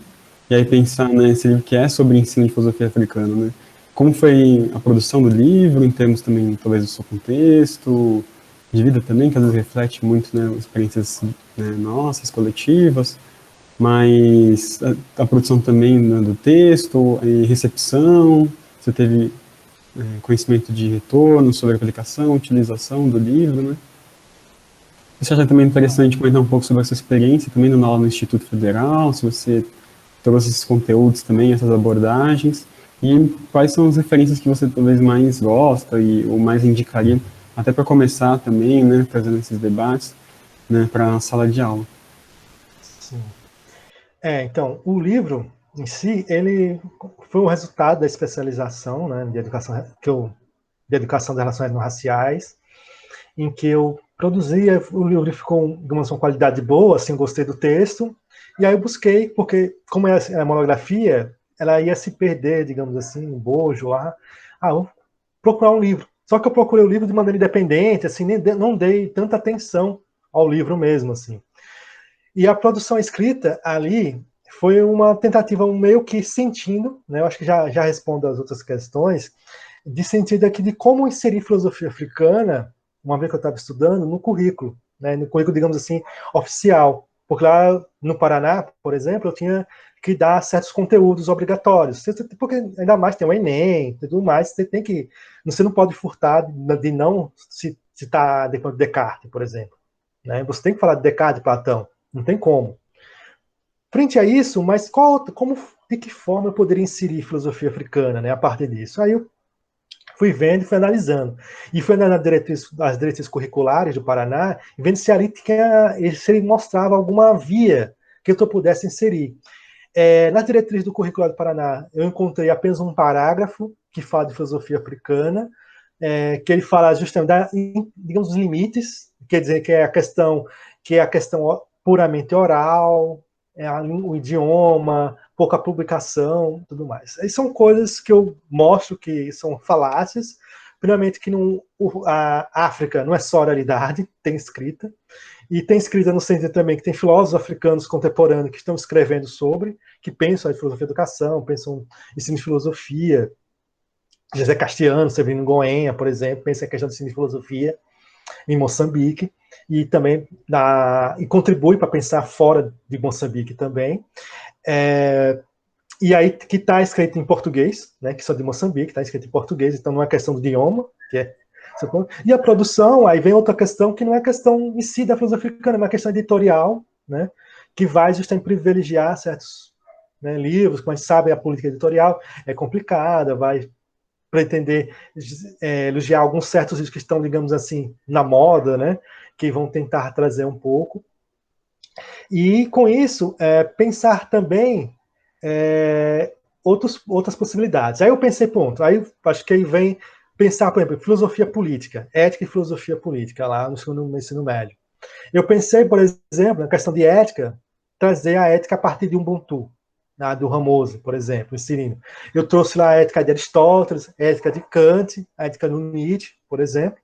S2: E aí pensar nesse livro que é sobre ensino de filosofia africana, né? Como foi a produção do livro, em termos também, talvez, do seu contexto, de vida também, que às vezes reflete muito, né, experiências, né, nossas, coletivas, mas a produção também, né, do texto, e recepção, você teve conhecimento de retorno sobre a aplicação, utilização do livro, né? Você acha também interessante comentar um pouco sobre essa experiência também dando aula no Instituto Federal, se você trouxe esses conteúdos também, essas abordagens, e quais são as referências que você talvez mais gosta ou mais indicaria, até para começar também, né, trazendo esses debates, né, para a sala de aula.
S3: Sim. Então, o livro em si, ele foi o resultado da especialização, né, de educação de educação das relações étnico-raciais, em que eu produzia, o livro ficou, digamos, uma qualidade boa, assim, gostei do texto, e aí eu busquei, porque como é a monografia, ela ia se perder, digamos assim, no bojo lá, vou procurar um livro. Só que eu procurei o livro de maneira independente, assim, não dei tanta atenção ao livro mesmo, assim. E a produção escrita ali foi uma tentativa meio que sentindo, né, eu acho que já respondo às outras questões, de sentido aqui de como inserir filosofia africana, uma vez que eu estava estudando, no currículo, né, no currículo, digamos assim, oficial. Porque lá no Paraná, por exemplo, eu tinha que dar certos conteúdos obrigatórios. Porque ainda mais tem o Enem e tudo mais, você tem que. Você não pode furtar de não citar Descartes, por exemplo. Né? Você tem que falar de Descartes e Platão. Não tem como. Frente a isso, mas de que forma eu poderia inserir filosofia africana, né, a partir disso? Aí eu fui vendo e fui analisando. E fui analisando as diretrizes curriculares do Paraná, e vendo se ali se ele mostrava alguma via que eu pudesse inserir. Na diretriz do curricular do Paraná, eu encontrei apenas um parágrafo que fala de filosofia africana, que ele fala justamente digamos, dos limites, quer dizer, que é a questão puramente oral, o idioma, pouca publicação, tudo mais. Aí são coisas que eu mostro que são falácias, primeiramente que a África não é só oralidade, tem escrita, e tem escrita no sentido também que tem filósofos africanos contemporâneos que estão escrevendo sobre, que pensam em filosofia da educação, pensam em ensino de filosofia. José Castiano, Severino Goenha, por exemplo, pensa em questão de ensino de filosofia em Moçambique, e também e contribui para pensar fora de Moçambique também. E aí que está escrito em português, né, que são de Moçambique, está escrito em português, então não é questão do idioma, que é. E a produção, aí vem outra questão que não é questão em si da filosofia africana, é uma questão editorial, né, que vai justamente privilegiar certos, né, livros, como a gente sabe, a política editorial é complicada, vai pretender elogiar alguns certos livros que estão, digamos assim, na moda, né, que vão tentar trazer um pouco. E com isso, pensar também outras possibilidades. Aí eu pensei, pronto, aí acho que aí vem pensar, por exemplo, filosofia política, ética e filosofia política, lá no ensino médio. Eu pensei, por exemplo, na questão de ética, trazer a ética a partir de Ubuntu, do Ramoso, por exemplo, inserindo. Eu trouxe lá a ética de Aristóteles, a ética de Kant, a ética do Nietzsche, por exemplo,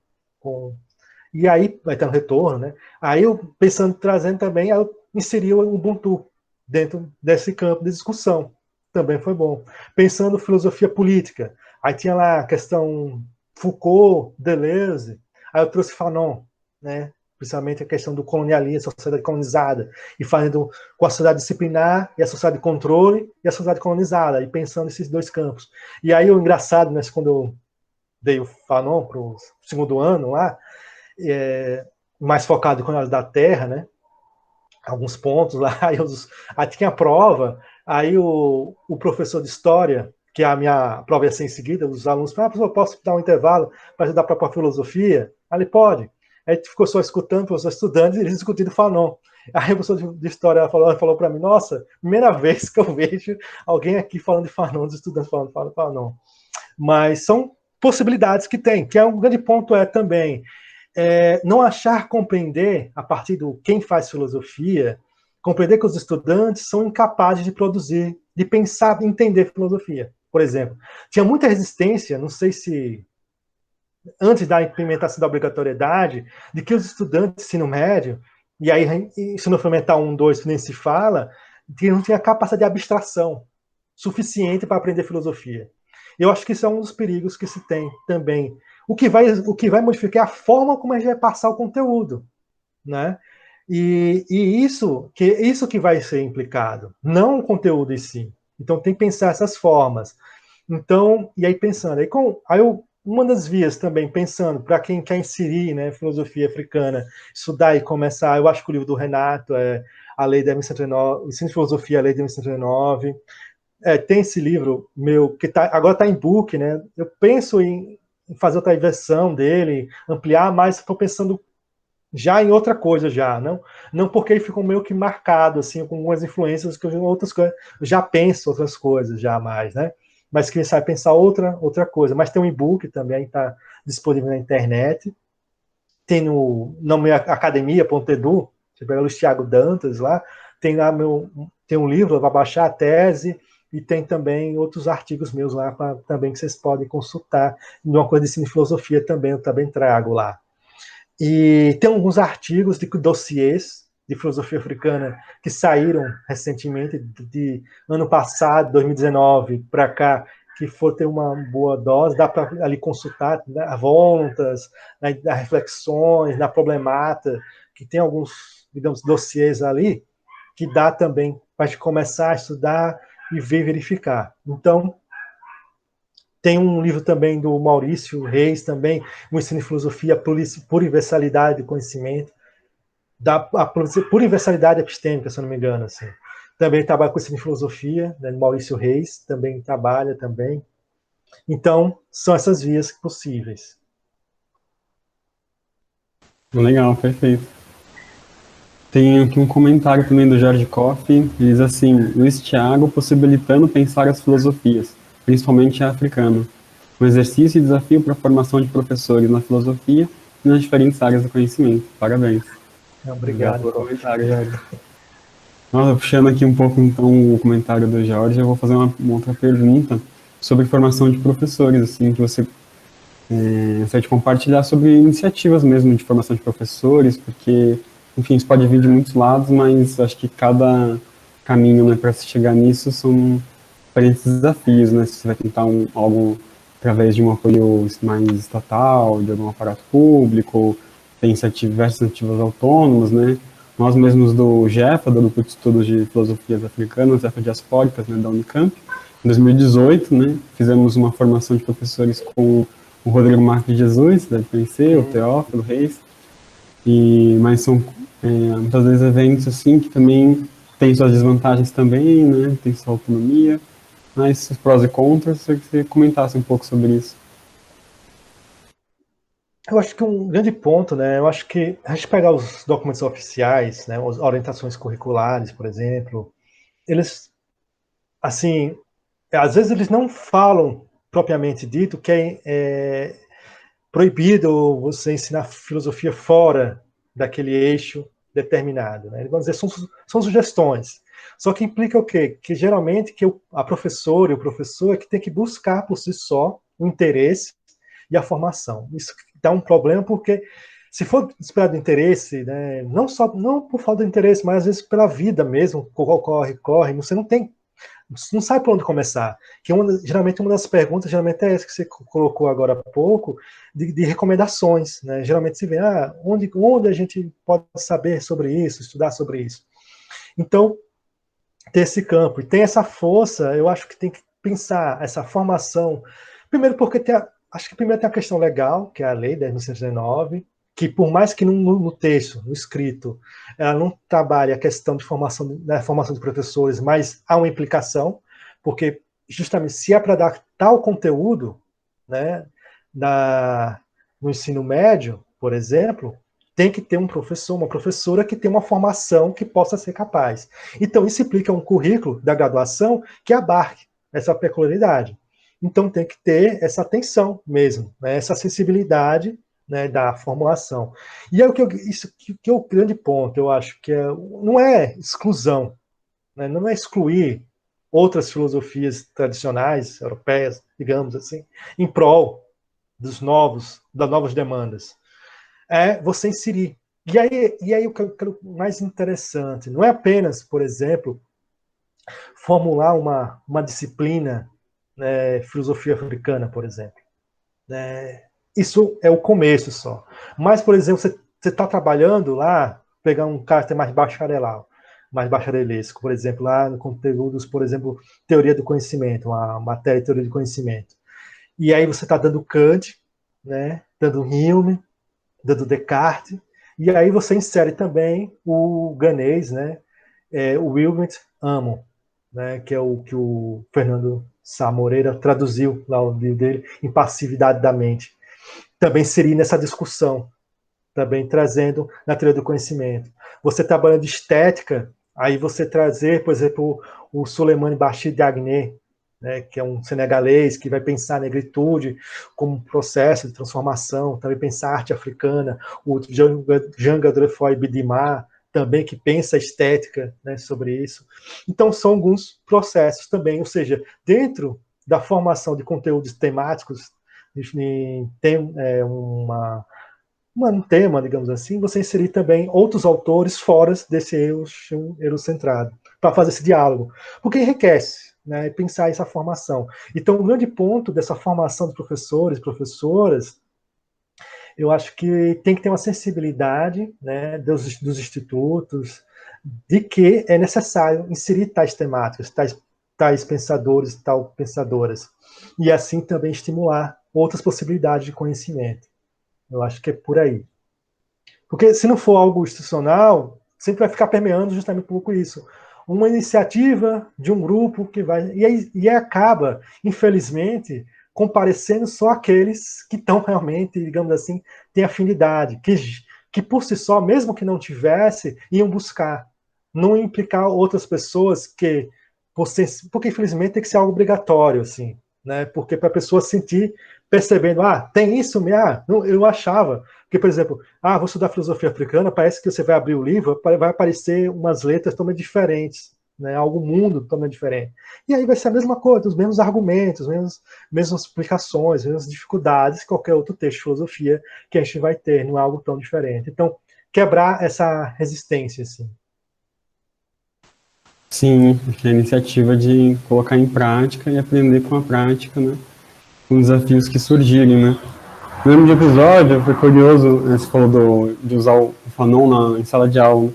S3: e aí vai ter um retorno, né? Aí eu pensando, trazendo também, eu inseri o Ubuntu dentro desse campo de discussão. Também foi bom. Pensando filosofia política, aí tinha lá a questão Foucault, Deleuze, aí eu trouxe Fanon, né? Principalmente a questão do colonialismo, a sociedade colonizada, e fazendo com a sociedade disciplinar e a sociedade de controle e a sociedade colonizada, e pensando nesses dois campos. E aí o engraçado, né, quando eu dei o Fanon para o segundo ano lá, mais focado em colonialismo da terra, né? Alguns pontos lá, aí tinha a prova, aí o professor de história, que a minha prova ia ser em seguida, os alunos falaram, professor, posso dar um intervalo para ajudar para a filosofia? Aí ele pode. Aí a gente ficou só escutando, o professor estudando, e eles discutindo Fanon. Aí o professor de história falou para mim, nossa, primeira vez que eu vejo alguém aqui falando de Fanon, os estudantes falando de Fanon. Mas são possibilidades que tem, que é um grande ponto também não achar compreender, a partir do quem faz filosofia, compreender que os estudantes são incapazes de produzir, de pensar, entender filosofia. Por exemplo, tinha muita resistência, não sei se antes da implementação da obrigatoriedade, de que os estudantes de ensino médio, e aí ensino fundamental 1, 2, nem se fala, não tinha capacidade de abstração suficiente para aprender filosofia. Eu acho que isso é um dos perigos que se tem também. O que vai modificar é a forma como a gente vai passar o conteúdo, né? E isso que vai ser implicado, não o conteúdo em si. Então tem que pensar essas formas. Então, e aí pensando, uma das vias também, pensando para quem quer inserir, né, filosofia africana, estudar e começar, eu acho que o livro do Renato é A Lei de 1139, Ensino de Filosofia, A Lei de 1139, tem esse livro meu, que agora está em book, né? Eu penso em fazer outra versão dele, ampliar, mas estou pensando já em outra coisa já, não porque ele ficou meio que marcado assim com algumas influências que outras coisas, eu já penso outras coisas já mais, né? Mas quem sabe pensar outra coisa. Mas tem um e-book também, está disponível na internet. Tem no minha academia.edu, você pega o Luiz Thiago Dantas lá, tem um livro para baixar a tese, e tem também outros artigos meus lá também que vocês podem consultar. Uma coisa de ensino de filosofia também, eu também trago lá. E tem alguns artigos de dossiês de filosofia africana que saíram recentemente, de ano passado, 2019, para cá, que for ter uma boa dose, dá para ali consultar, né, a voltas, né, reflexões, na problemata, que tem alguns, digamos, dossiês ali, que dá também para começar a estudar e verificar. Então, tem um livro também do Maurício Reis, também, o Ensino de Filosofia, por Universalidade do Conhecimento, por Universalidade Epistêmica, se eu não me engano. Assim. Também trabalha com Ensino de Filosofia, né, Maurício Reis, também trabalha também. Então, são essas vias possíveis.
S2: Legal, perfeito. Tem aqui um comentário também do Jorge Koff, ele diz assim: Luiz Thiago possibilitando pensar as filosofias, principalmente a africana. Um exercício e desafio para a formação de professores na filosofia e nas diferentes áreas do conhecimento. Parabéns.
S3: Obrigado
S2: pelo comentário, Jorge. Nossa, puxando aqui um pouco então o comentário do Jorge, eu vou fazer uma outra pergunta sobre formação de professores, assim, que você gostaria de compartilhar sobre iniciativas mesmo de formação de professores, porque, enfim, isso pode vir de muitos lados, mas acho que cada caminho, né, para se chegar nisso são diferentes desafios, né? Se você vai tentar algo através de um apoio mais estatal, de algum aparato público, tem diversas iniciativas autônomas, né? Nós mesmos do GEFA, do Grupo de Estudos de Filosofias Africanas, GEFA Diaspóricas, né, da Unicamp, em 2018, né, fizemos uma formação de professores com o Rodrigo Marques de Jesus, deve conhecer, o Teófilo Reis, mas são muitas vezes eventos assim que também têm suas desvantagens também, né, tem sua autonomia, mas os prós e contras, eu queria que você comentasse um pouco sobre isso.
S3: Eu acho que um grande ponto, né? Eu acho que a gente pegar os documentos oficiais, né, as orientações curriculares, por exemplo, eles, assim, às vezes eles não falam propriamente dito que é proibido você ensinar filosofia fora daquele eixo determinado. Né? Vamos dizer, são sugestões. Só que implica o quê? Que geralmente a professora e o professor é que tem que buscar por si só o interesse e a formação. Isso dá um problema porque se for esperado interesse, né, não por falta de interesse, mas às vezes pela vida mesmo, corre, você não sabe por onde começar. Que geralmente uma das perguntas geralmente é essa que você colocou agora há pouco, de recomendações. Né? Geralmente se vê, onde a gente pode saber sobre isso, estudar sobre isso. Então, ter esse campo e tem essa força, eu acho que tem que pensar essa formação. Primeiro porque acho que primeiro tem a questão legal, que é a lei 10.119, que por mais que no texto, no escrito, ela não trabalhe a questão de formação, da formação de professores, mas há uma implicação, porque justamente se é para dar tal conteúdo, né, no ensino médio, por exemplo, tem que ter um professor, uma professora que tenha uma formação que possa ser capaz. Então, isso implica um currículo da graduação que abarque essa peculiaridade. Então, tem que ter essa atenção mesmo, né, essa sensibilidade, né, da formulação. E é isso que é o grande ponto, eu acho, que não é exclusão, né, não é excluir outras filosofias tradicionais, europeias, digamos assim, em prol das novas demandas. É você inserir. E aí o que eu mais interessante, não é apenas, por exemplo, formular uma disciplina, né, filosofia africana, por exemplo. Isso é o começo só. Mas, por exemplo, você está trabalhando lá, pegar um caráter mais bacharelesco, por exemplo, lá no conteúdos, por exemplo, teoria do conhecimento, uma matéria de teoria do conhecimento. E aí você está dando Kant, né, dando Hume, dando Descartes, e aí você insere também o ganês, né, o Wilmot Amo, né, que é o que o Fernando Sá Moreira traduziu lá o livro dele, Impassividade da Mente. Também seria nessa discussão, também trazendo na teoria do conhecimento. Você trabalhando de estética, aí você trazer, por exemplo, o Souleymane Bachir Diagne, né, que é um senegalês que vai pensar a negritude como um processo de transformação, também pensar a arte africana, o Jean Godefroy Bidimar, também que pensa a estética, né, sobre isso. Então, são alguns processos também, ou seja, dentro da formação de conteúdos temáticos, tem um tema, digamos assim, você inserir também outros autores fora desse eurocentrado, para fazer esse diálogo, porque enriquece, né, pensar essa formação. Então, o grande ponto dessa formação de professores e professoras, eu acho que tem que ter uma sensibilidade, né, dos institutos, de que é necessário inserir tais temáticas, tais pensadores, tal pensadoras, e assim também estimular outras possibilidades de conhecimento. Eu acho que é por aí. Porque se não for algo institucional, sempre vai ficar permeando justamente um pouco isso. Uma iniciativa de um grupo que vai. E aí acaba, infelizmente, comparecendo só aqueles que estão realmente, digamos assim, têm afinidade, que por si só, mesmo que não tivesse, iam buscar. Não implicar outras pessoas que. Porque, infelizmente, tem que ser algo obrigatório, assim. Né? Porque para a pessoa sentir, percebendo, tem isso, eu achava. Porque, por exemplo, vou estudar filosofia africana, parece que você vai abrir o livro, vai aparecer umas letras totalmente diferentes, né? Algum mundo totalmente diferente. E aí vai ser a mesma coisa, os mesmos argumentos, mesmas explicações, mesmas dificuldades que qualquer outro texto de filosofia que a gente vai ter, não é algo tão diferente. Então, quebrar essa resistência, assim.
S2: Sim, acho que é a iniciativa de colocar em prática e aprender com a prática, né? Com desafios que surgirem, né? No lembro de episódio, foi curioso, você falou de usar o Fanon em sala de aula.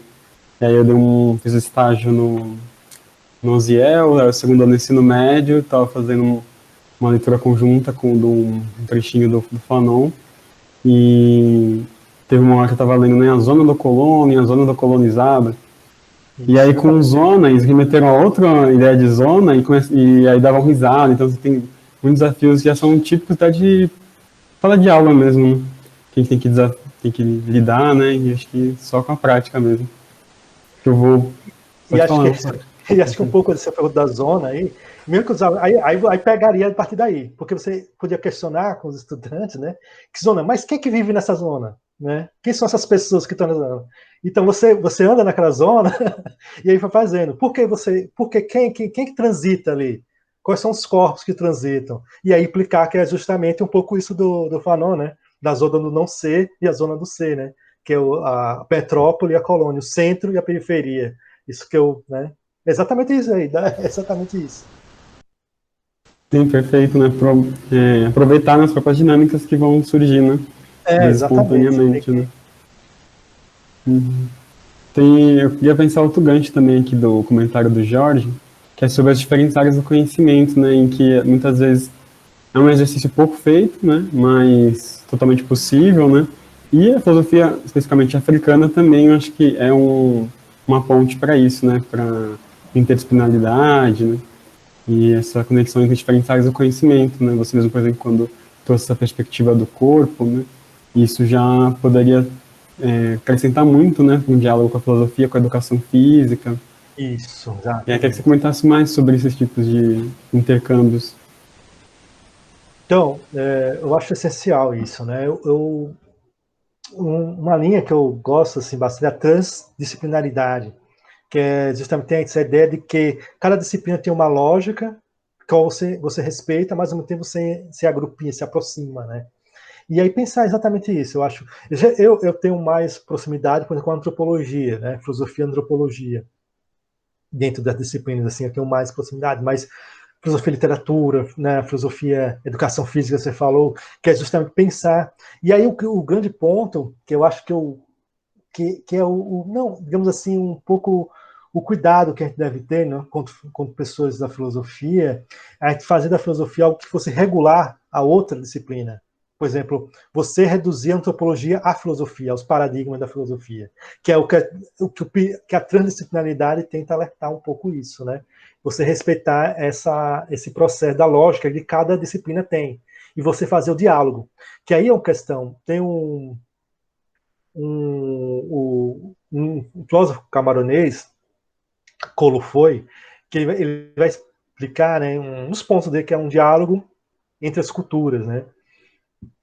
S2: E aí eu fiz estágio no Uziel, era o segundo ano do ensino médio, estava fazendo uma leitura conjunta de um trechinho do Fanon. E teve uma hora que eu estava lendo, né, a zona do colono e a zona do colonizado. E aí com zona, eles remeteram a outra ideia de zona e aí davam risada. Então você tem muitos desafios que já são típicos até de sala de aula mesmo, né? Que a gente tem que lidar, né? E acho que só com a prática mesmo. Que eu vou.
S3: E acho que um pouco dessa pergunta da zona aí, mesmo que aí pegaria a partir daí, porque você podia questionar com os estudantes, né? Que zona? Mas quem que vive nessa zona? Né? Quem são essas pessoas que estão na zona? Então você anda naquela zona e aí vai fazendo. Porque quem que transita ali? Quais são os corpos que transitam? E aí implicar que é justamente um pouco isso do Fanon, né? Da zona do não ser e a zona do ser, né? Que é a metrópole e a colônia, o centro e a periferia. Isso que né? Exatamente isso aí, né? Exatamente isso.
S2: Sim, perfeito, né? Aproveitar nas próprias dinâmicas que vão surgir, né? Espontaneamente, né? Uhum. Eu queria pensar outro gancho também aqui do comentário do Jorge, que é sobre as diferentes áreas do conhecimento, né? Em que muitas vezes é um exercício pouco feito, né? Mas totalmente possível, né? E a filosofia, especificamente africana, também eu acho que é uma ponte para isso, né? Para interdisciplinaridade, né? E essa conexão entre diferentes áreas do conhecimento, né? Você mesmo, por exemplo, quando trouxe essa perspectiva do corpo, né? Isso já poderia acrescentar muito, né? Um diálogo com a filosofia, com a educação física.
S3: Isso,
S2: exatamente. E aí, queria que você comentasse mais sobre esses tipos de intercâmbios.
S3: Então, eu acho essencial isso, né? Uma linha que eu gosto assim, bastante é a transdisciplinaridade, que é justamente essa ideia de que cada disciplina tem uma lógica que você respeita, mas ao mesmo tempo você se agrupia, se aproxima, né? E aí pensar exatamente isso, eu acho. Eu tenho mais proximidade, por exemplo, com a antropologia, né? Filosofia e antropologia. dentro das disciplinas, assim, eu tenho mais proximidade, mas filosofia e literatura, né, filosofia, educação física, você falou, que é justamente pensar. E aí o grande ponto, que eu acho que é não, digamos assim, um pouco o cuidado que a gente deve ter, né, com pessoas da filosofia, é a gente fazer da filosofia algo que fosse regular a outra disciplina. Por exemplo, você reduzir a antropologia à filosofia, aos paradigmas da filosofia, que é que a transdisciplinaridade tenta alertar um pouco isso, né? Você respeitar esse processo da lógica que cada disciplina tem, e você fazer o diálogo, que aí é uma questão, tem um filósofo camaronês, Colo foi, que ele vai explicar, né, uns pontos dele, que é um diálogo entre as culturas, né?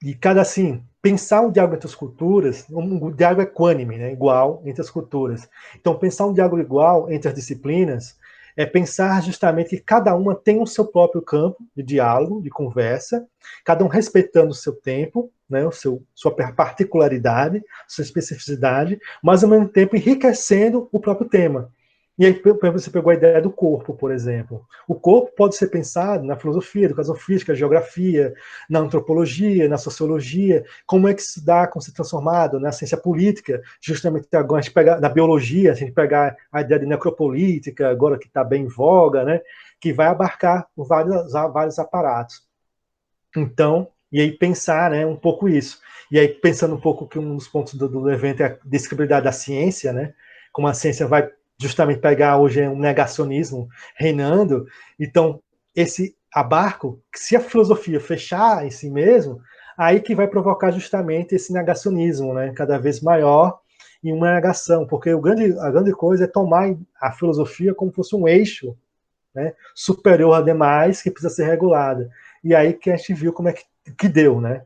S3: E cada, assim, pensar um diálogo entre as culturas, um diálogo equânime, né, igual entre as culturas. Então, pensar um diálogo igual entre as disciplinas é pensar justamente que cada uma tem o seu próprio campo de diálogo, de conversa, cada um respeitando o seu tempo, né, sua particularidade, sua especificidade, mas ao mesmo tempo enriquecendo o próprio tema. E aí você pegou a ideia do corpo, por exemplo. O corpo pode ser pensado na filosofia, educação física, geografia, na antropologia, na sociologia, como é que se dá, como se é transformado na ciência política, justamente agora a gente pega na biologia, a gente pegar a ideia de necropolítica, agora que está bem em voga, né, que vai abarcar vários aparatos. Então, e aí pensar, né, um pouco isso. E aí pensando um pouco que um dos pontos do evento é a descritibilidade da ciência, né, como a ciência vai justamente pegar hoje um negacionismo reinando, então esse abarco, se a filosofia fechar em si mesmo, aí que vai provocar justamente esse negacionismo, né, cada vez maior e uma negação, porque a grande coisa é tomar a filosofia como se fosse um eixo, né, superior a demais, que precisa ser regulada. E aí que a gente viu como é que deu, né?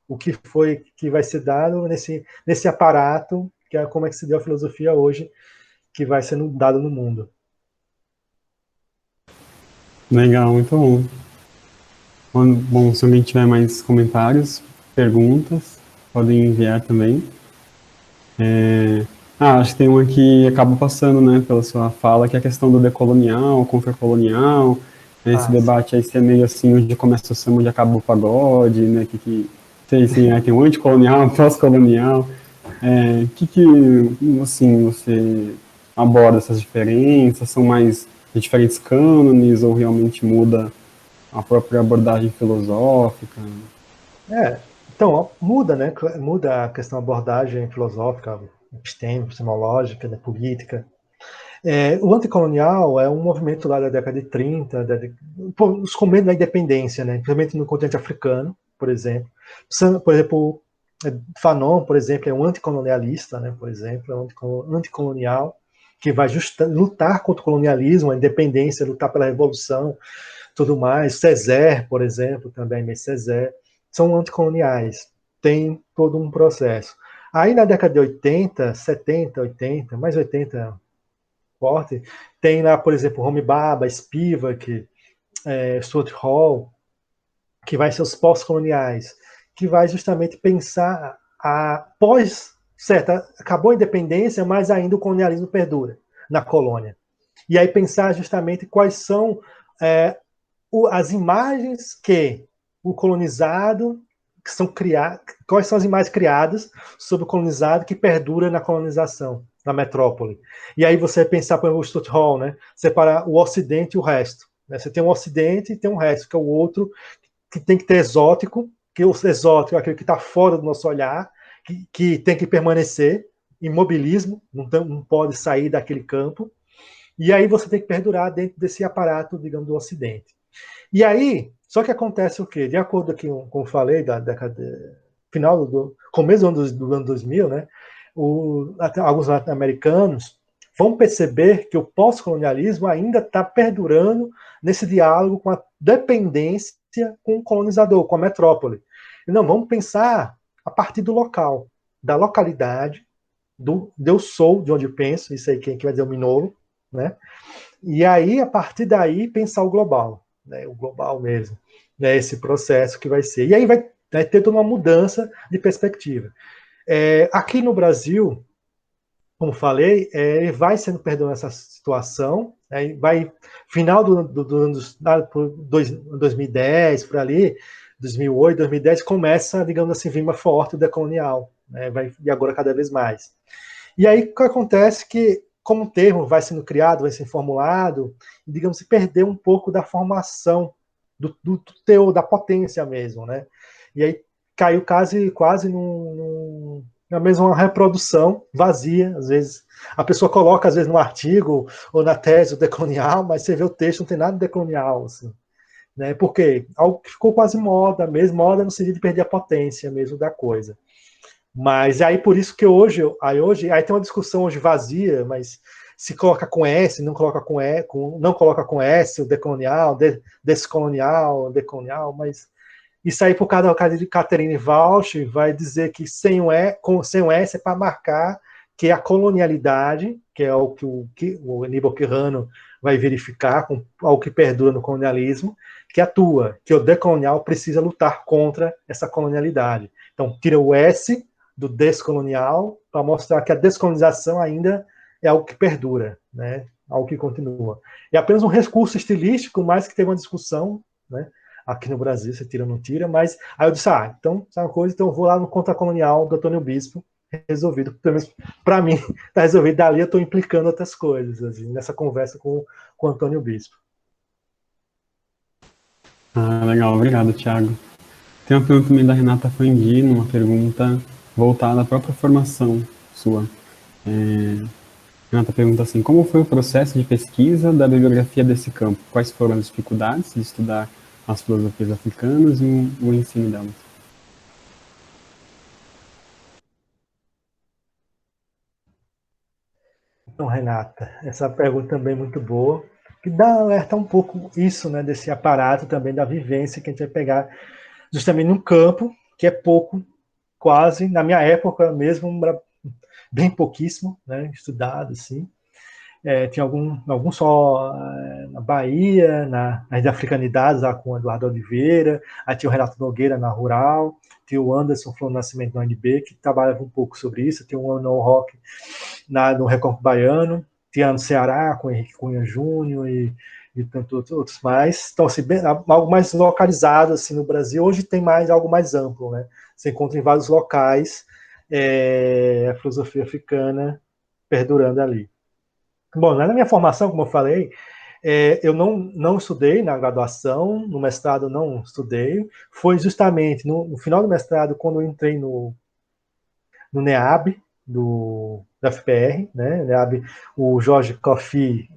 S3: O que foi que vai ser dado nesse aparato, que é como é que se deu a filosofia hoje, que vai sendo dado no mundo.
S2: Legal, muito bom. Bom, se alguém tiver mais comentários, perguntas, podem enviar também. Acho que tem uma que acaba passando, né, pela sua fala, que é a questão do decolonial, contracolonial, né, esse debate aí se é meio assim, onde começa o samba, onde acaba o pagode, né, tem um anticolonial, um pós-colonial. Assim, você aborda essas diferenças? São mais de diferentes cânones ou realmente muda a própria abordagem filosófica?
S3: Então, muda, né? Muda a questão da abordagem filosófica, epistêmica, epistemológica, né, política. O anticolonial é um movimento lá da década de 30, os começos da independência, né? Principalmente no continente africano, por exemplo. Por exemplo, Fanon, por exemplo, é um anticolonialista, né? Por exemplo, é um anticolonial que vai lutar contra o colonialismo, a independência, lutar pela revolução, tudo mais. Césaire, por exemplo, também, Aimé Césaire, são anticoloniais. Tem todo um processo. Aí na década de 80, 70, 80, mais 80 forte, tem lá, por exemplo, Homi Bhabha, Spivak, Stuart Hall, que vai ser os pós-coloniais, que vai justamente pensar acabou a independência, mas ainda o colonialismo perdura na colônia. E aí pensar justamente quais são as imagens que o colonizado que são criadas, quais são as imagens criadas sobre o colonizado que perdura na colonização, na metrópole. E aí você pensar, por exemplo, o Stuart Hall, né? Separar o Ocidente e o resto. Né? Você tem um Ocidente e tem um resto, que é o outro que tem que ter exótico, que o exótico é aquele que está fora do nosso olhar, que tem que permanecer, imobilismo, não pode sair daquele campo. E aí você tem que perdurar dentro desse aparato, digamos, do Ocidente. E aí, só que acontece o quê? De acordo com como eu falei, da década final começo do ano 2000, né? Alguns americanos vão perceber que o pós-colonialismo ainda está perdurando nesse diálogo com a dependência com o colonizador, com a metrópole. E não, vamos pensar a partir do local, da localidade, do eu sou, de onde eu penso, isso aí quem vai dizer o Minolo, né? E aí, a partir daí, pensar o global, né? O global mesmo, né? Esse processo que vai ser. E aí vai ter toda uma mudança de perspectiva. Aqui no Brasil, como falei, vai sendo perdão essa situação, Aí vai, final do anos, por 2010, por ali, 2008, 2010, começa, digamos assim, vir forte o decolonial, né? E agora cada vez mais. E aí o que acontece é que, como o termo vai sendo criado, vai sendo formulado, digamos, se perdeu um pouco da formação do teor, da potência mesmo, né? E aí caiu quase na mesma reprodução vazia, às vezes. A pessoa coloca, às vezes, no artigo ou na tese o decolonial, mas você vê o texto, não tem nada de decolonial, assim. Né? Porque algo que ficou quase moda mesmo, moda no sentido de perder a potência mesmo da coisa. Mas aí por isso que hoje tem uma discussão hoje vazia, mas se coloca com S, não coloca com E, não coloca com S, o decolonial, descolonial, decolonial, mas isso aí por causa de Catherine Walsh vai dizer que sem o S é para marcar que a colonialidade, que é o que o Aníbal Quirrano vai verificar, com algo que perdura no colonialismo, que atua, que o decolonial precisa lutar contra essa colonialidade. Então, tira o S do descolonial para mostrar que a descolonização ainda é algo que perdura, né? Algo que continua. É apenas um recurso estilístico, mais que teve uma discussão, né? Aqui no Brasil, você tira ou não tira, mas aí eu disse, então, sabe uma coisa, então eu vou lá no Contra Colonial do Antônio Bispo, resolvido, pelo menos para mim, está resolvido. Dali eu estou implicando outras coisas, assim, nessa conversa com o Antônio Bispo.
S2: Legal, obrigado, Thiago. Tem uma pergunta também da Renata Fanguini, uma pergunta voltada à própria formação sua. Renata pergunta assim, como foi o processo de pesquisa da bibliografia desse campo? Quais foram as dificuldades de estudar as filosofias africanas e o ensino delas?
S3: Então, Renata, essa pergunta também é muito boa, que dá alerta um pouco isso, né, desse aparato também da vivência que a gente vai pegar justamente num campo que é pouco, quase, na minha época mesmo, bem pouquíssimo, né, estudado, assim. Tinha algum só na Bahia, nas africanidades, lá com o Eduardo Oliveira, aí tinha o Renato Nogueira na Rural, tinha o Anderson Flor Nascimento no UNB, que trabalhava um pouco sobre isso, tinha o Ano Rock no Recorte Baiano, tinha no Ceará com o Henrique Cunha Júnior e tantos outros mais. Então, assim, algo mais localizado assim, no Brasil. Hoje tem mais algo mais amplo, né? Você encontra em vários locais a filosofia africana perdurando ali. Bom, na minha formação, como eu falei, eu não estudei na graduação, no mestrado não estudei. Foi justamente no final do mestrado, quando eu entrei no NEAB, da FPR, né? NEAB, o Jorge Coffey,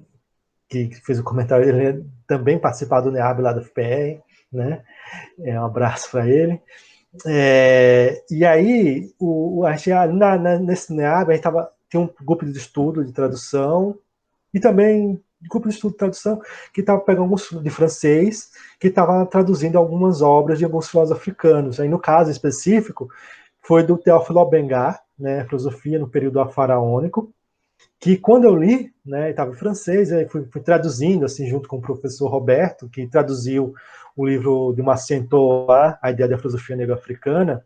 S3: que fez o comentário, ele também participava do NEAB lá da FPR, né? Um abraço para ele. E aí, nesse NEAB, a gente tinha um grupo de estudo de tradução, e também grupo de estudo de tradução que estava pegando alguns de francês, que estava traduzindo algumas obras de alguns filósofos africanos. Aí, no caso específico, foi do Théophile Obenga, né, filosofia no período faraônico, que quando eu li, né, estava em francês, aí fui traduzindo, assim, junto com o professor Roberto, que traduziu o livro de Maciento, A Ideia da Filosofia Negro-Africana,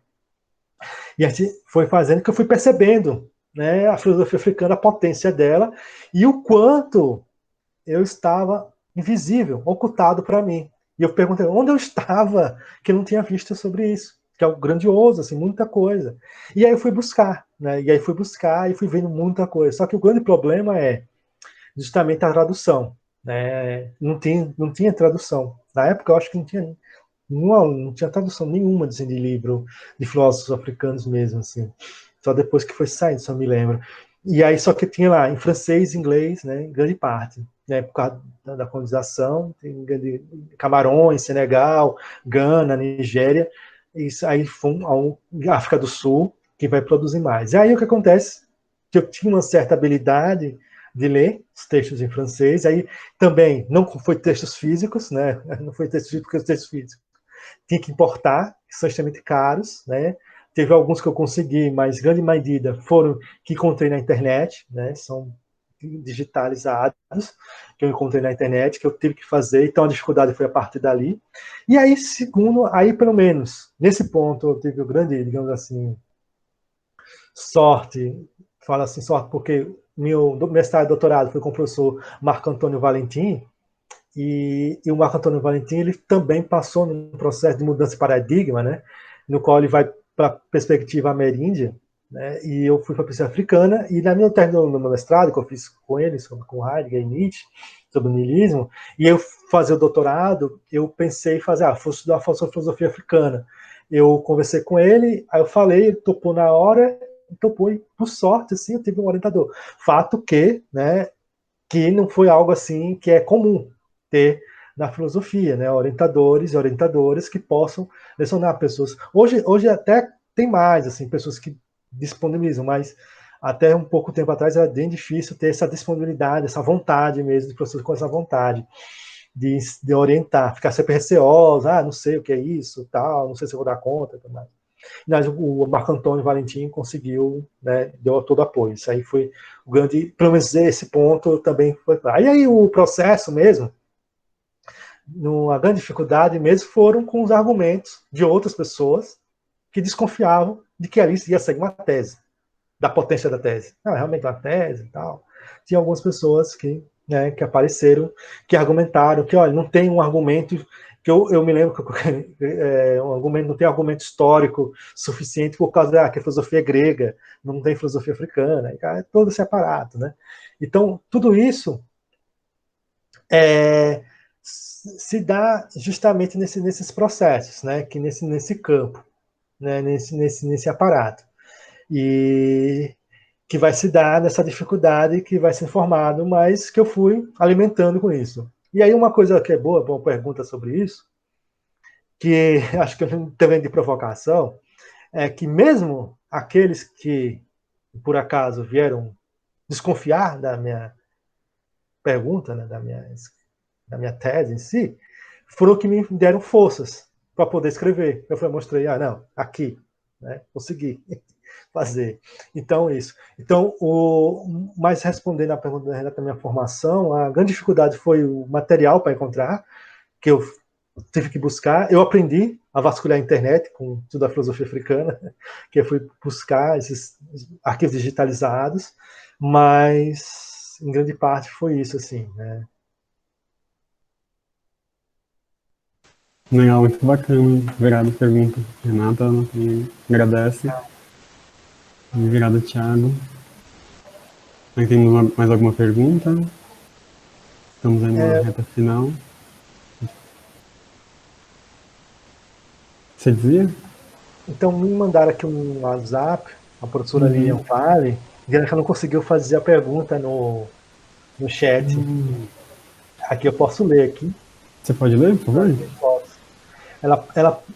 S3: e a gente foi fazendo que eu fui percebendo, né, a filosofia africana, a potência dela, e o quanto eu estava invisível, ocultado para mim. E eu perguntei onde eu estava, que eu não tinha visto sobre isso, que é algo grandioso, assim, muita coisa. E aí eu fui buscar, né? E aí fui buscar e fui vendo muita coisa. Só que o grande problema é justamente a tradução, né? Não tinha tradução. Na época eu acho que não tinha tradução nenhuma assim, de livro de filósofos africanos mesmo, assim. Só depois que foi saindo, só me lembro. E aí só que tinha lá em francês, inglês, né, em grande parte, né, por causa da colonização, tem Camarões, Senegal, Gana, Nigéria, isso aí foi a África do Sul que vai produzir mais. E aí o que acontece? Que eu tinha uma certa habilidade de ler os textos em francês, aí também não foi textos físicos, né, não foi textos físicos, porque os textos físicos tinha que importar, que são extremamente caros, né? Teve alguns que eu consegui, mas grande medida foram que encontrei na internet, né? São digitalizados, que eu encontrei na internet, que eu tive que fazer, então a dificuldade foi a partir dali. E aí, segundo, aí pelo menos, nesse ponto eu tive o grande, digamos assim, sorte, fala assim, sorte, porque meu mestrado e doutorado foi com o professor Marco Antônio Valentim, e o Marco Antônio Valentim ele também passou num processo de mudança de paradigma, né, no qual ele vai para a perspectiva ameríndia, né, e eu fui para a perspectiva africana, e na minha término no meu mestrado, que eu fiz com ele, com Heidegger e Nietzsche, sobre o niilismo, e eu fazer o doutorado, eu pensei em fazer, vou estudar filosofia africana. Eu conversei com ele, aí eu falei, ele topou na hora, topou, e por sorte, assim, eu tive um orientador. Fato que, né, que não foi algo assim que é comum ter na filosofia, né, orientadores e orientadoras que possam lecionar pessoas. Hoje até tem mais, assim, pessoas que disponibilizam, mas até um pouco tempo atrás era bem difícil ter essa disponibilidade, essa vontade mesmo, de pessoas com essa vontade de orientar, ficar sempre receosa, não sei o que é isso, tal, não sei se eu vou dar conta, mais. Mas o Marco Antônio Valentim conseguiu, né, deu todo apoio. Isso aí foi o grande, pelo menos esse ponto também foi claro. E aí o processo mesmo, a grande dificuldade mesmo foram com os argumentos de outras pessoas que desconfiavam de que ali ia sair uma tese, da potência da tese. Realmente uma tese e tal. Tinha algumas pessoas que, né, que apareceram, que argumentaram que, olha, não tem um argumento que eu me lembro que um argumento, não tem argumento histórico suficiente por causa que a filosofia é grega, não tem filosofia africana, é todo esse aparato, né? Então, tudo isso se dá justamente nesses processos, né? Que nesse campo, né? Nesse aparato. E que vai se dar nessa dificuldade que vai ser formado, mas que eu fui alimentando com isso. E aí uma coisa que é boa pergunta sobre isso, que acho que eu também de provocação, é que mesmo aqueles que, por acaso, vieram desconfiar da minha pergunta, né, da minha tese em si, foram que me deram forças para poder escrever. Eu mostrei, não, aqui, né, consegui fazer. Então, isso. Então, mais respondendo à pergunta da minha formação, a grande dificuldade foi o material para encontrar, que eu tive que buscar. Eu aprendi a vasculhar a internet com tudo da filosofia africana, que eu fui buscar esses arquivos digitalizados, mas em grande parte foi isso, assim, né?
S2: Legal, muito bacana. Obrigado, pergunta. Renata agradece. Obrigado, Thiago. Aí temos mais alguma pergunta? Estamos aí na reta final. Você dizia?
S3: Então, me mandaram aqui um WhatsApp, a professora Lilian Vale, dizendo que ela não conseguiu fazer a pergunta no chat. Aqui eu posso ler aqui.
S2: Você pode ler, por favor?
S3: Posso.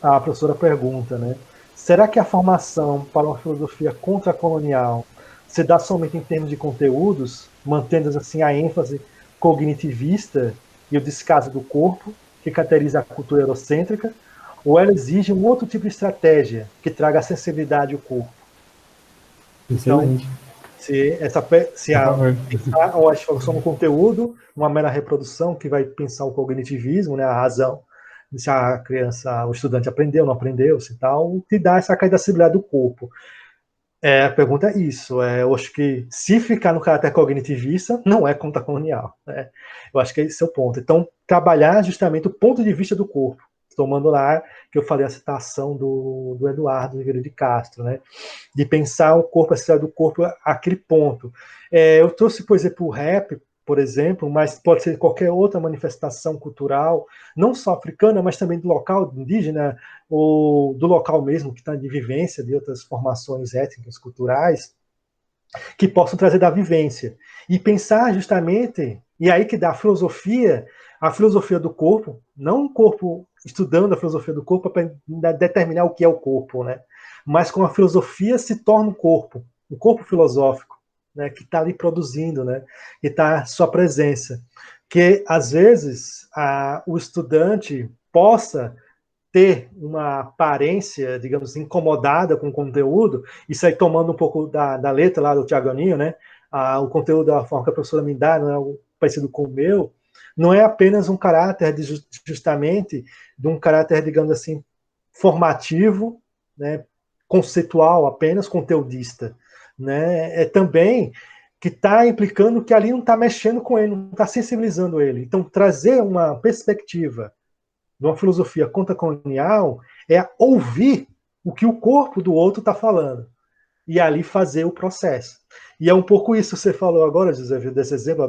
S3: A professora pergunta, né? Será que a formação para uma filosofia contracolonial se dá somente em termos de conteúdos, mantendo assim a ênfase cognitivista e o descaso do corpo, que caracteriza a cultura eurocêntrica, ou ela exige um outro tipo de estratégia que traga a sensibilidade ao corpo?
S2: Excelente.
S3: Então, se a formação no conteúdo, uma mera reprodução que vai pensar o cognitivismo, né, a razão, se a criança, o estudante aprendeu, não aprendeu, se tal, que dá essa caída da sensibilidade do corpo. A pergunta é isso. Eu acho que se ficar no caráter cognitivista, não é contracolonial. Né? Eu acho que esse é o ponto. Então, trabalhar justamente o ponto de vista do corpo, tomando lá que eu falei a citação do Eduardo Figueiredo de Castro, né? De pensar o corpo, a cidade do corpo, aquele ponto. Eu trouxe, por exemplo, o rap, por exemplo, mas pode ser qualquer outra manifestação cultural, não só africana, mas também do local indígena, ou do local mesmo, que está de vivência de outras formações étnicas, culturais, que possam trazer da vivência. E pensar justamente, e aí que dá a filosofia do corpo, não o corpo estudando a filosofia do corpo para determinar o que é o corpo, né? Mas como a filosofia se torna o corpo filosófico, né? Que está ali produzindo, né? E está sua presença. Que, às vezes, o estudante possa ter uma aparência, digamos, incomodada com o conteúdo, isso aí tomando um pouco da letra lá do Thiago Aninho, né? O conteúdo da forma que a professora me dá não é algo parecido com o meu, não é apenas um caráter justamente de um caráter, digamos assim, formativo, né? Conceitual, apenas conteudista, né? É também que está implicando que ali não está mexendo com ele, não está sensibilizando ele. Então, trazer uma perspectiva de uma filosofia contracolonial é ouvir o que o corpo do outro está falando e ali fazer o processo. E é um pouco isso que você falou agora, José, desse exemplo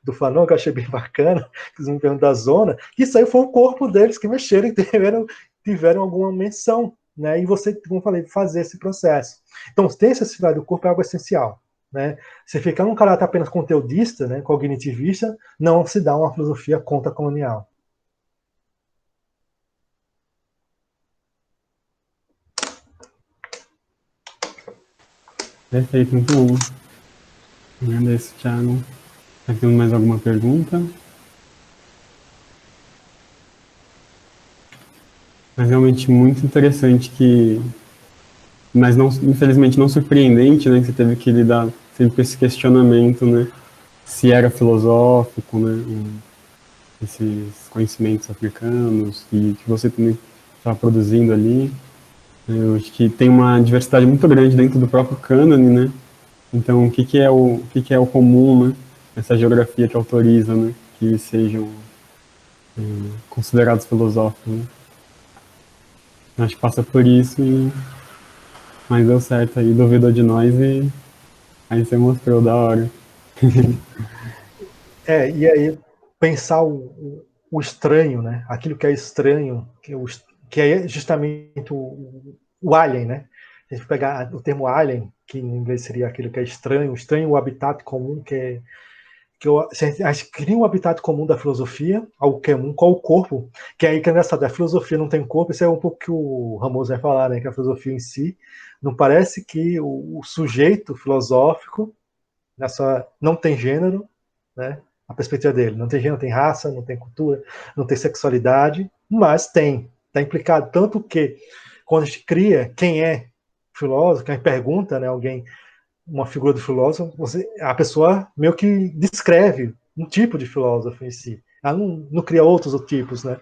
S3: do Fanon, que eu achei bem bacana, que eles me perguntam da zona, que isso aí foi o corpo deles que mexeram e tiveram alguma menção, né? E você, como eu falei, fazer esse processo. Então, ter essa atividade do corpo é algo essencial, né? Você ficar num caráter apenas conteudista, né, cognitivista, não se dá uma filosofia contracolonial.
S2: Perfeito, muito bom. Agradeço, Thiago. Tá tendo mais alguma pergunta? Mas realmente muito interessante mas não, infelizmente não surpreendente, né, que você teve que lidar sempre com esse questionamento, né, se era filosófico, né, esses conhecimentos africanos e que você também está produzindo ali. Eu acho que tem uma diversidade muito grande dentro do próprio cânone, né? Então, o que é o comum, né? Essa geografia que autoriza, né? Que sejam considerados filosóficos, né? Acho que passa por isso, mas deu certo aí, duvidou de nós e aí você mostrou da hora.
S3: E aí pensar o estranho, né? Aquilo que é estranho, que é justamente o alien, né? A gente pegar o termo alien, que em inglês seria aquilo que é estranho, o habitat comum, a gente cria um habitat comum da filosofia, algo comum, qual o corpo, que aí que é engraçado, a filosofia não tem corpo, isso é um pouco que o Ramos vai falar, né? Que a filosofia em si, não parece que o sujeito filosófico não tem gênero, né? A perspectiva dele. Não tem gênero, não tem raça, não tem cultura, não tem sexualidade, mas tem. Está implicado tanto que, quando a gente cria quem é filósofo, quem pergunta, né, alguém, uma figura do filósofo, a pessoa meio que descreve um tipo de filósofo em si. Ela não cria outros tipos, né?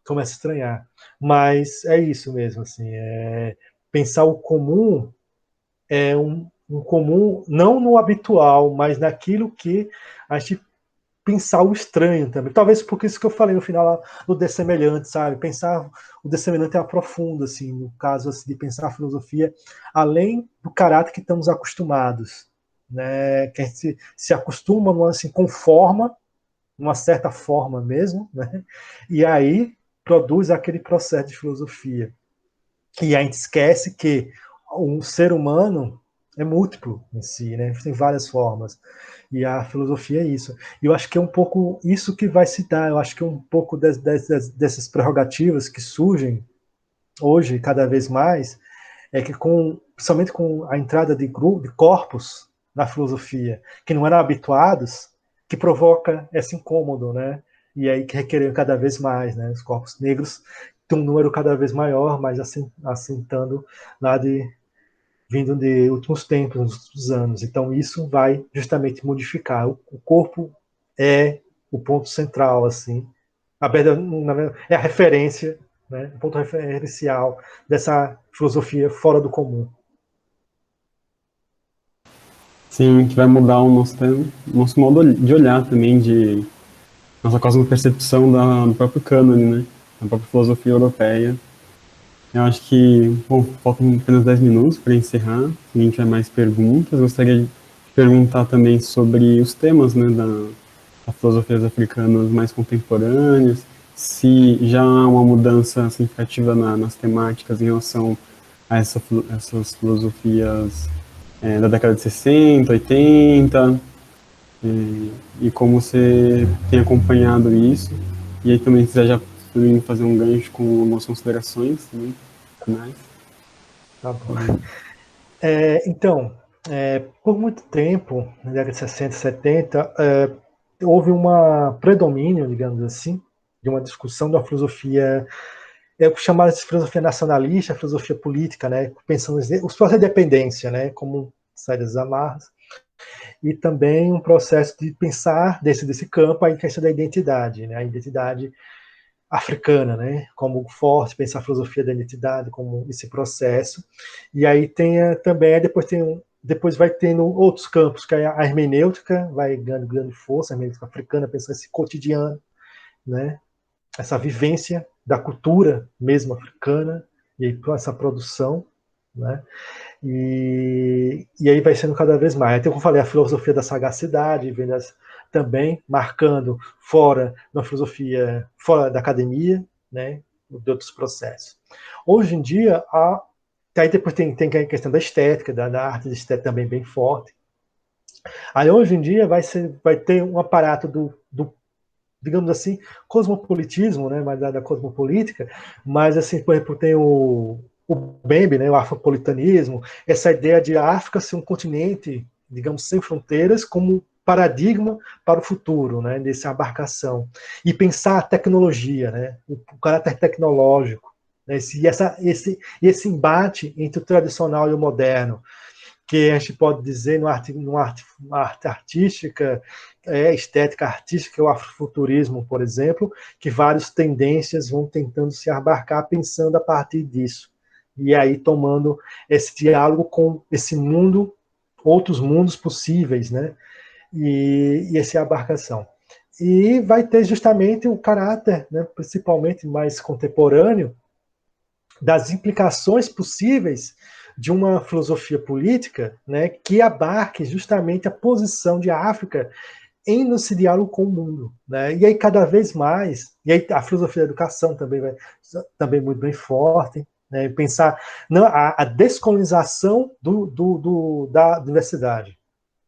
S3: Começa a estranhar. Mas é isso mesmo, assim. Pensar o comum é um comum, não no habitual, mas naquilo que a gente pensar o estranho também. Talvez por isso que eu falei no final do dessemelhante, sabe? Pensar o dessemelhante é profundo, assim, no caso assim, de pensar a filosofia, além do caráter que estamos acostumados, né? Que a gente se acostuma, assim, conforma, uma certa forma mesmo, né? E aí produz aquele processo de filosofia. E a gente esquece que um ser humano é múltiplo em si, né? Tem várias formas. E a filosofia é isso. E eu acho que é um pouco isso que vai se dar. Eu acho que é um pouco dessas prerrogativas que surgem hoje, cada vez mais, é que principalmente com a entrada de corpos na filosofia, que não eram habituados, que provoca esse incômodo, né? E aí que requerer cada vez mais, né? Os corpos negros tem um número cada vez maior, mas assentando lá vindo de últimos tempos, nos últimos anos. Então isso vai justamente modificar. O corpo é o ponto central, assim. É a referência, né? O ponto referencial dessa filosofia fora do comum.
S2: Sim, que vai mudar o nosso modo de olhar também, de nossa cosmopercepção do próprio cânone, né? Da própria filosofia europeia. Eu acho que, bom, faltam apenas 10 minutos para encerrar. Se ninguém tiver mais perguntas, gostaria de perguntar também sobre os temas, né, das filosofias africanas mais contemporâneas, se já há uma mudança significativa nas temáticas em relação a essas filosofias da década de 60, 80, e como você tem acompanhado isso. E aí também, se quiser já fazer um gancho com algumas considerações também, finais.
S3: Tá bom. Então, por muito tempo, na década de 60, 70, houve um predomínio, digamos assim, de uma discussão da filosofia, chamada de filosofia nacionalista, filosofia política, né, pensando os processos de dependência, né, como saída das amarras, e também um processo de pensar desse campo a questão da identidade, né, a identidade africana, né, como forte, pensar a filosofia da identidade como esse processo. E aí tem também, depois tem Depois vai tendo outros campos, que é a hermenêutica, vai ganhando força, a hermenêutica africana, pensando nesse cotidiano, né? Essa vivência da cultura mesmo africana, e aí, essa produção, né? E aí vai sendo cada vez mais. Então, como eu falei, a filosofia da sagacidade, vem também marcando fora da filosofia, fora da academia, né? De outros processos. Hoje em dia, aí depois tem a questão da estética, da arte de estética também bem forte. Aí hoje em dia vai ter um aparato do digamos assim, cosmopolitismo, né, mais da cosmopolítica, mas assim, por exemplo, tem o Bembe, né, o afropolitanismo, essa ideia de a África ser um continente, digamos, sem fronteiras, como paradigma para o futuro, né, dessa embarcação. E pensar a tecnologia, né, o caráter tecnológico, né, esse embate entre o tradicional e o moderno, que a gente pode dizer numa arte artística, estética artística, o afrofuturismo, por exemplo, que várias tendências vão tentando se abarcar pensando a partir disso. E aí tomando esse diálogo com esse mundo, outros mundos possíveis, né? E essa abarcação. E vai ter justamente o caráter, né, principalmente mais contemporâneo, das implicações possíveis de uma filosofia política, né, que abarque justamente a posição de África em nesse diálogo com o mundo, né? E aí cada vez mais, e aí a filosofia da educação também vai também muito bem forte, né? Pensar não, a descolonização da universidade,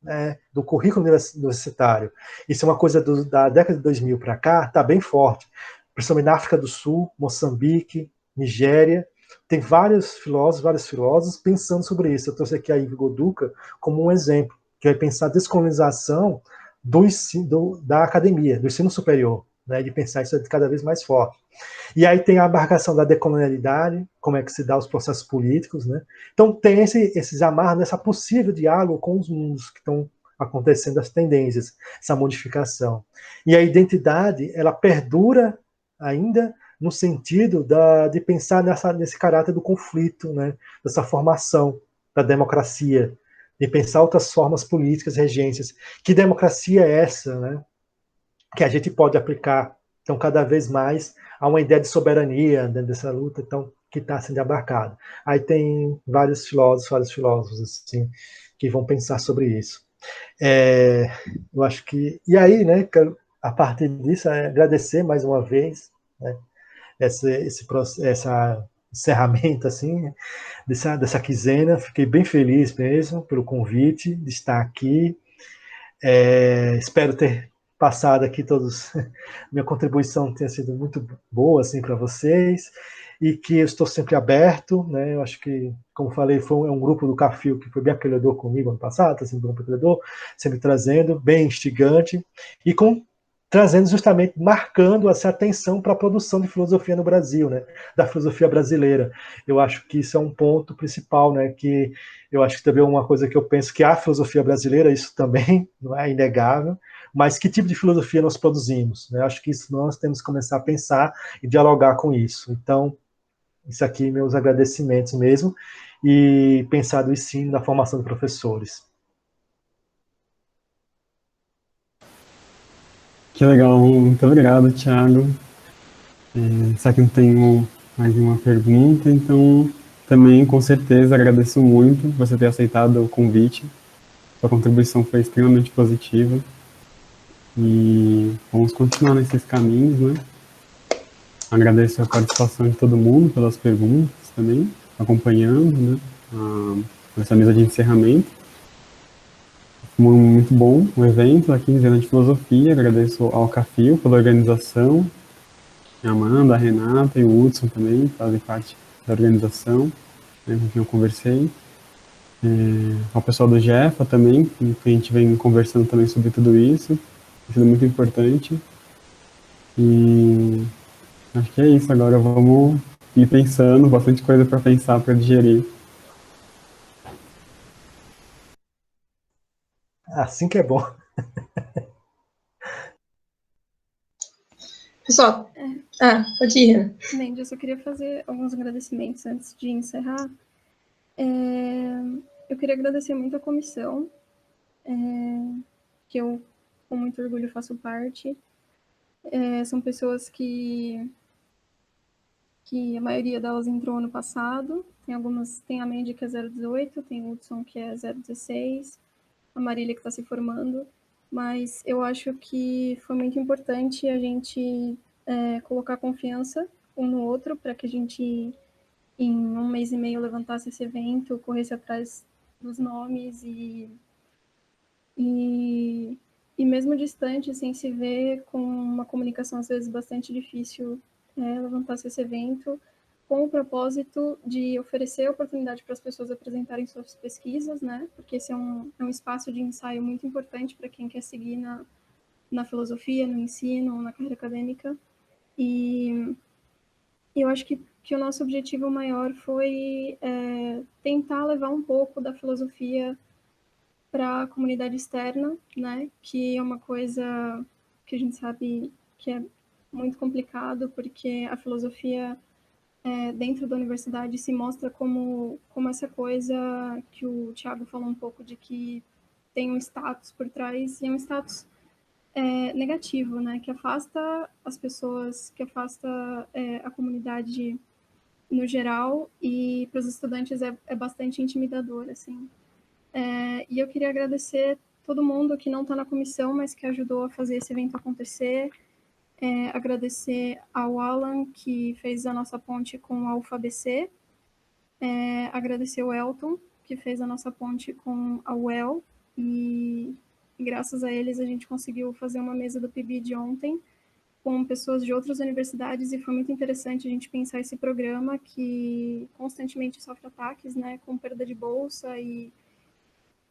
S3: né? Do currículo universitário. Isso é uma coisa da década de 2000 para cá, está bem forte, principalmente na África do Sul, Moçambique, Nigéria. Tem vários filósofos pensando sobre isso. Eu trouxe aqui a Ivo Goduka como um exemplo, que vai pensar a descolonização da academia, do ensino superior, né, de pensar isso cada vez mais forte. E aí tem a abarcação da decolonialidade, como é que se dá os processos políticos, né? Então tem esses amarros nessa possível diálogo com os mundos que estão acontecendo, as tendências, essa modificação. E a identidade, ela perdura ainda no sentido de pensar nesse caráter do conflito, né? Dessa formação da democracia, de pensar outras formas políticas, regências. Que democracia é essa, né? Que a gente pode aplicar, então, cada vez mais a uma ideia de soberania dentro dessa luta, então, que está sendo abarcada. Aí tem vários filósofos assim, que vão pensar sobre isso. Eu acho que... E aí, né, a partir disso, agradecer mais uma vez, né, essa encerramento, assim, dessa quinzena. Fiquei bem feliz mesmo pelo convite de estar aqui. Espero ter passado aqui todos, minha contribuição tenha sido muito boa assim para vocês, e que eu estou sempre aberto, né? Eu acho que, como falei, é um grupo do Cafio que foi bem acolhedor comigo ano passado, está sendo um grupo acolhedor, sempre trazendo, bem instigante, e trazendo justamente, marcando essa atenção para a produção de filosofia no Brasil, né? Da filosofia brasileira. Eu acho que isso é um ponto principal, né? Que eu acho que também é uma coisa que eu penso que a filosofia brasileira, isso também não é inegável, mas que tipo de filosofia nós produzimos, né? Acho que isso nós temos que começar a pensar e dialogar com isso. Então, isso aqui, meus agradecimentos mesmo, e pensar do ensino, da formação de professores.
S2: Que legal, muito obrigado, Thiago. Só que não tenho mais nenhuma pergunta, então também com certeza agradeço muito você ter aceitado o convite. Sua contribuição foi extremamente positiva e vamos continuar nesses caminhos, né? Agradeço a participação de todo mundo pelas perguntas também, acompanhando, né, essa mesa de encerramento. Muito bom o evento, a quinzena de filosofia. Agradeço ao Cafio pela organização, a Amanda, a Renata e o Hudson também fazem parte da organização, né, com quem eu conversei. Ao pessoal do Jefa também, com quem a gente vem conversando também sobre tudo isso. Tem sido muito importante. E acho que é isso. Agora vamos ir pensando, bastante coisa para pensar, para digerir.
S3: Assim que é bom.
S1: Pessoal, pode ir, Renan.
S4: Bem, eu só queria fazer alguns agradecimentos antes de encerrar. Eu queria agradecer muito a comissão, que eu, com muito orgulho, faço parte. São pessoas que a maioria delas entrou ano passado. Tem algumas, tem a Mandy que é 018, tem o Hudson que é 016, a Marília que está se formando. Mas eu acho que foi muito importante a gente colocar confiança um no outro para que a gente, em 1 mês e meio, levantasse esse evento, corresse atrás dos nomes e mesmo distante, sem se ver, com uma comunicação às vezes bastante difícil, levantasse esse evento com o propósito de oferecer oportunidade para as pessoas apresentarem suas pesquisas, né? Porque esse é um espaço de ensaio muito importante para quem quer seguir na filosofia, no ensino, na carreira acadêmica. E eu acho que o nosso objetivo maior foi tentar levar um pouco da filosofia para a comunidade externa, né? Que é uma coisa que a gente sabe que é muito complicado, porque a filosofia dentro da universidade se mostra como essa coisa que o Thiago falou um pouco, de que tem um status por trás, e é um status negativo, né? Que afasta as pessoas, que afasta a comunidade no geral, e para os estudantes é bastante intimidador, assim. E eu queria agradecer todo mundo que não está na comissão, mas que ajudou a fazer esse evento acontecer. Agradecer ao Alan, que fez a nossa ponte com a UFABC. Agradecer o Elton, que fez a nossa ponte com a UEL. E graças a eles a gente conseguiu fazer uma mesa do PIBID ontem com pessoas de outras universidades, e foi muito interessante a gente pensar esse programa que constantemente sofre ataques, né, com perda de bolsa, e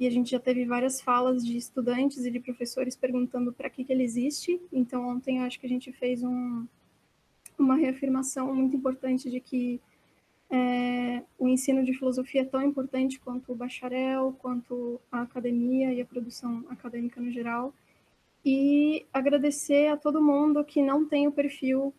S4: a gente já teve várias falas de estudantes e de professores perguntando para que ele existe. Então, ontem eu acho que a gente fez uma reafirmação muito importante de que o ensino de filosofia é tão importante quanto o bacharel, quanto a academia e a produção acadêmica no geral. E agradecer a todo mundo que não tem o perfil,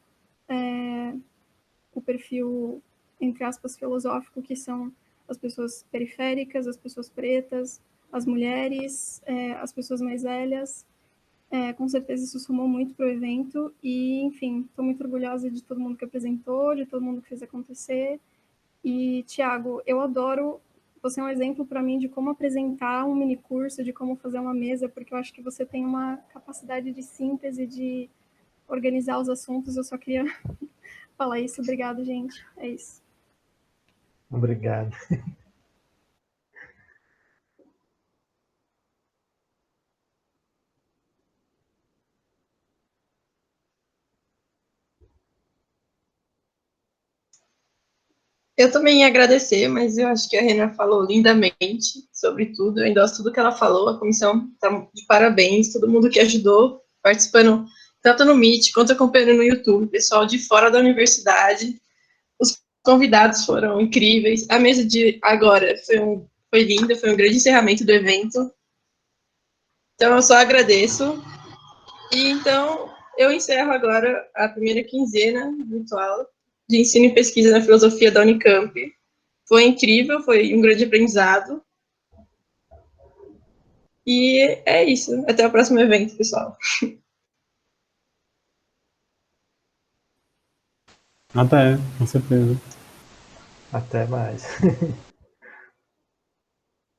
S4: entre aspas, filosófico, que são as pessoas periféricas, as pessoas pretas, as mulheres, as pessoas mais velhas. Com certeza isso somou muito para o evento e, enfim, estou muito orgulhosa de todo mundo que apresentou, de todo mundo que fez acontecer. E, Thiago, eu adoro, você é um exemplo para mim de como apresentar um mini curso, de como fazer uma mesa, porque eu acho que você tem uma capacidade de síntese, de organizar os assuntos. Eu só queria falar isso. Obrigada, gente. É isso.
S3: Obrigado.
S1: Eu também ia agradecer, mas eu acho que a Renan falou lindamente sobre tudo. Eu endosso tudo que ela falou. A comissão está de parabéns, todo mundo que ajudou, participando tanto no Meet quanto acompanhando no YouTube, pessoal de fora da universidade. Os convidados foram incríveis. A mesa de agora foi linda, foi um grande encerramento do evento. Então, eu só agradeço. E então, eu encerro agora a primeira quinzena virtual de ensino e pesquisa na filosofia da Unicamp. Foi incrível, foi um grande aprendizado. E é isso. Até o próximo evento, pessoal.
S2: Até, com certeza.
S3: Até mais.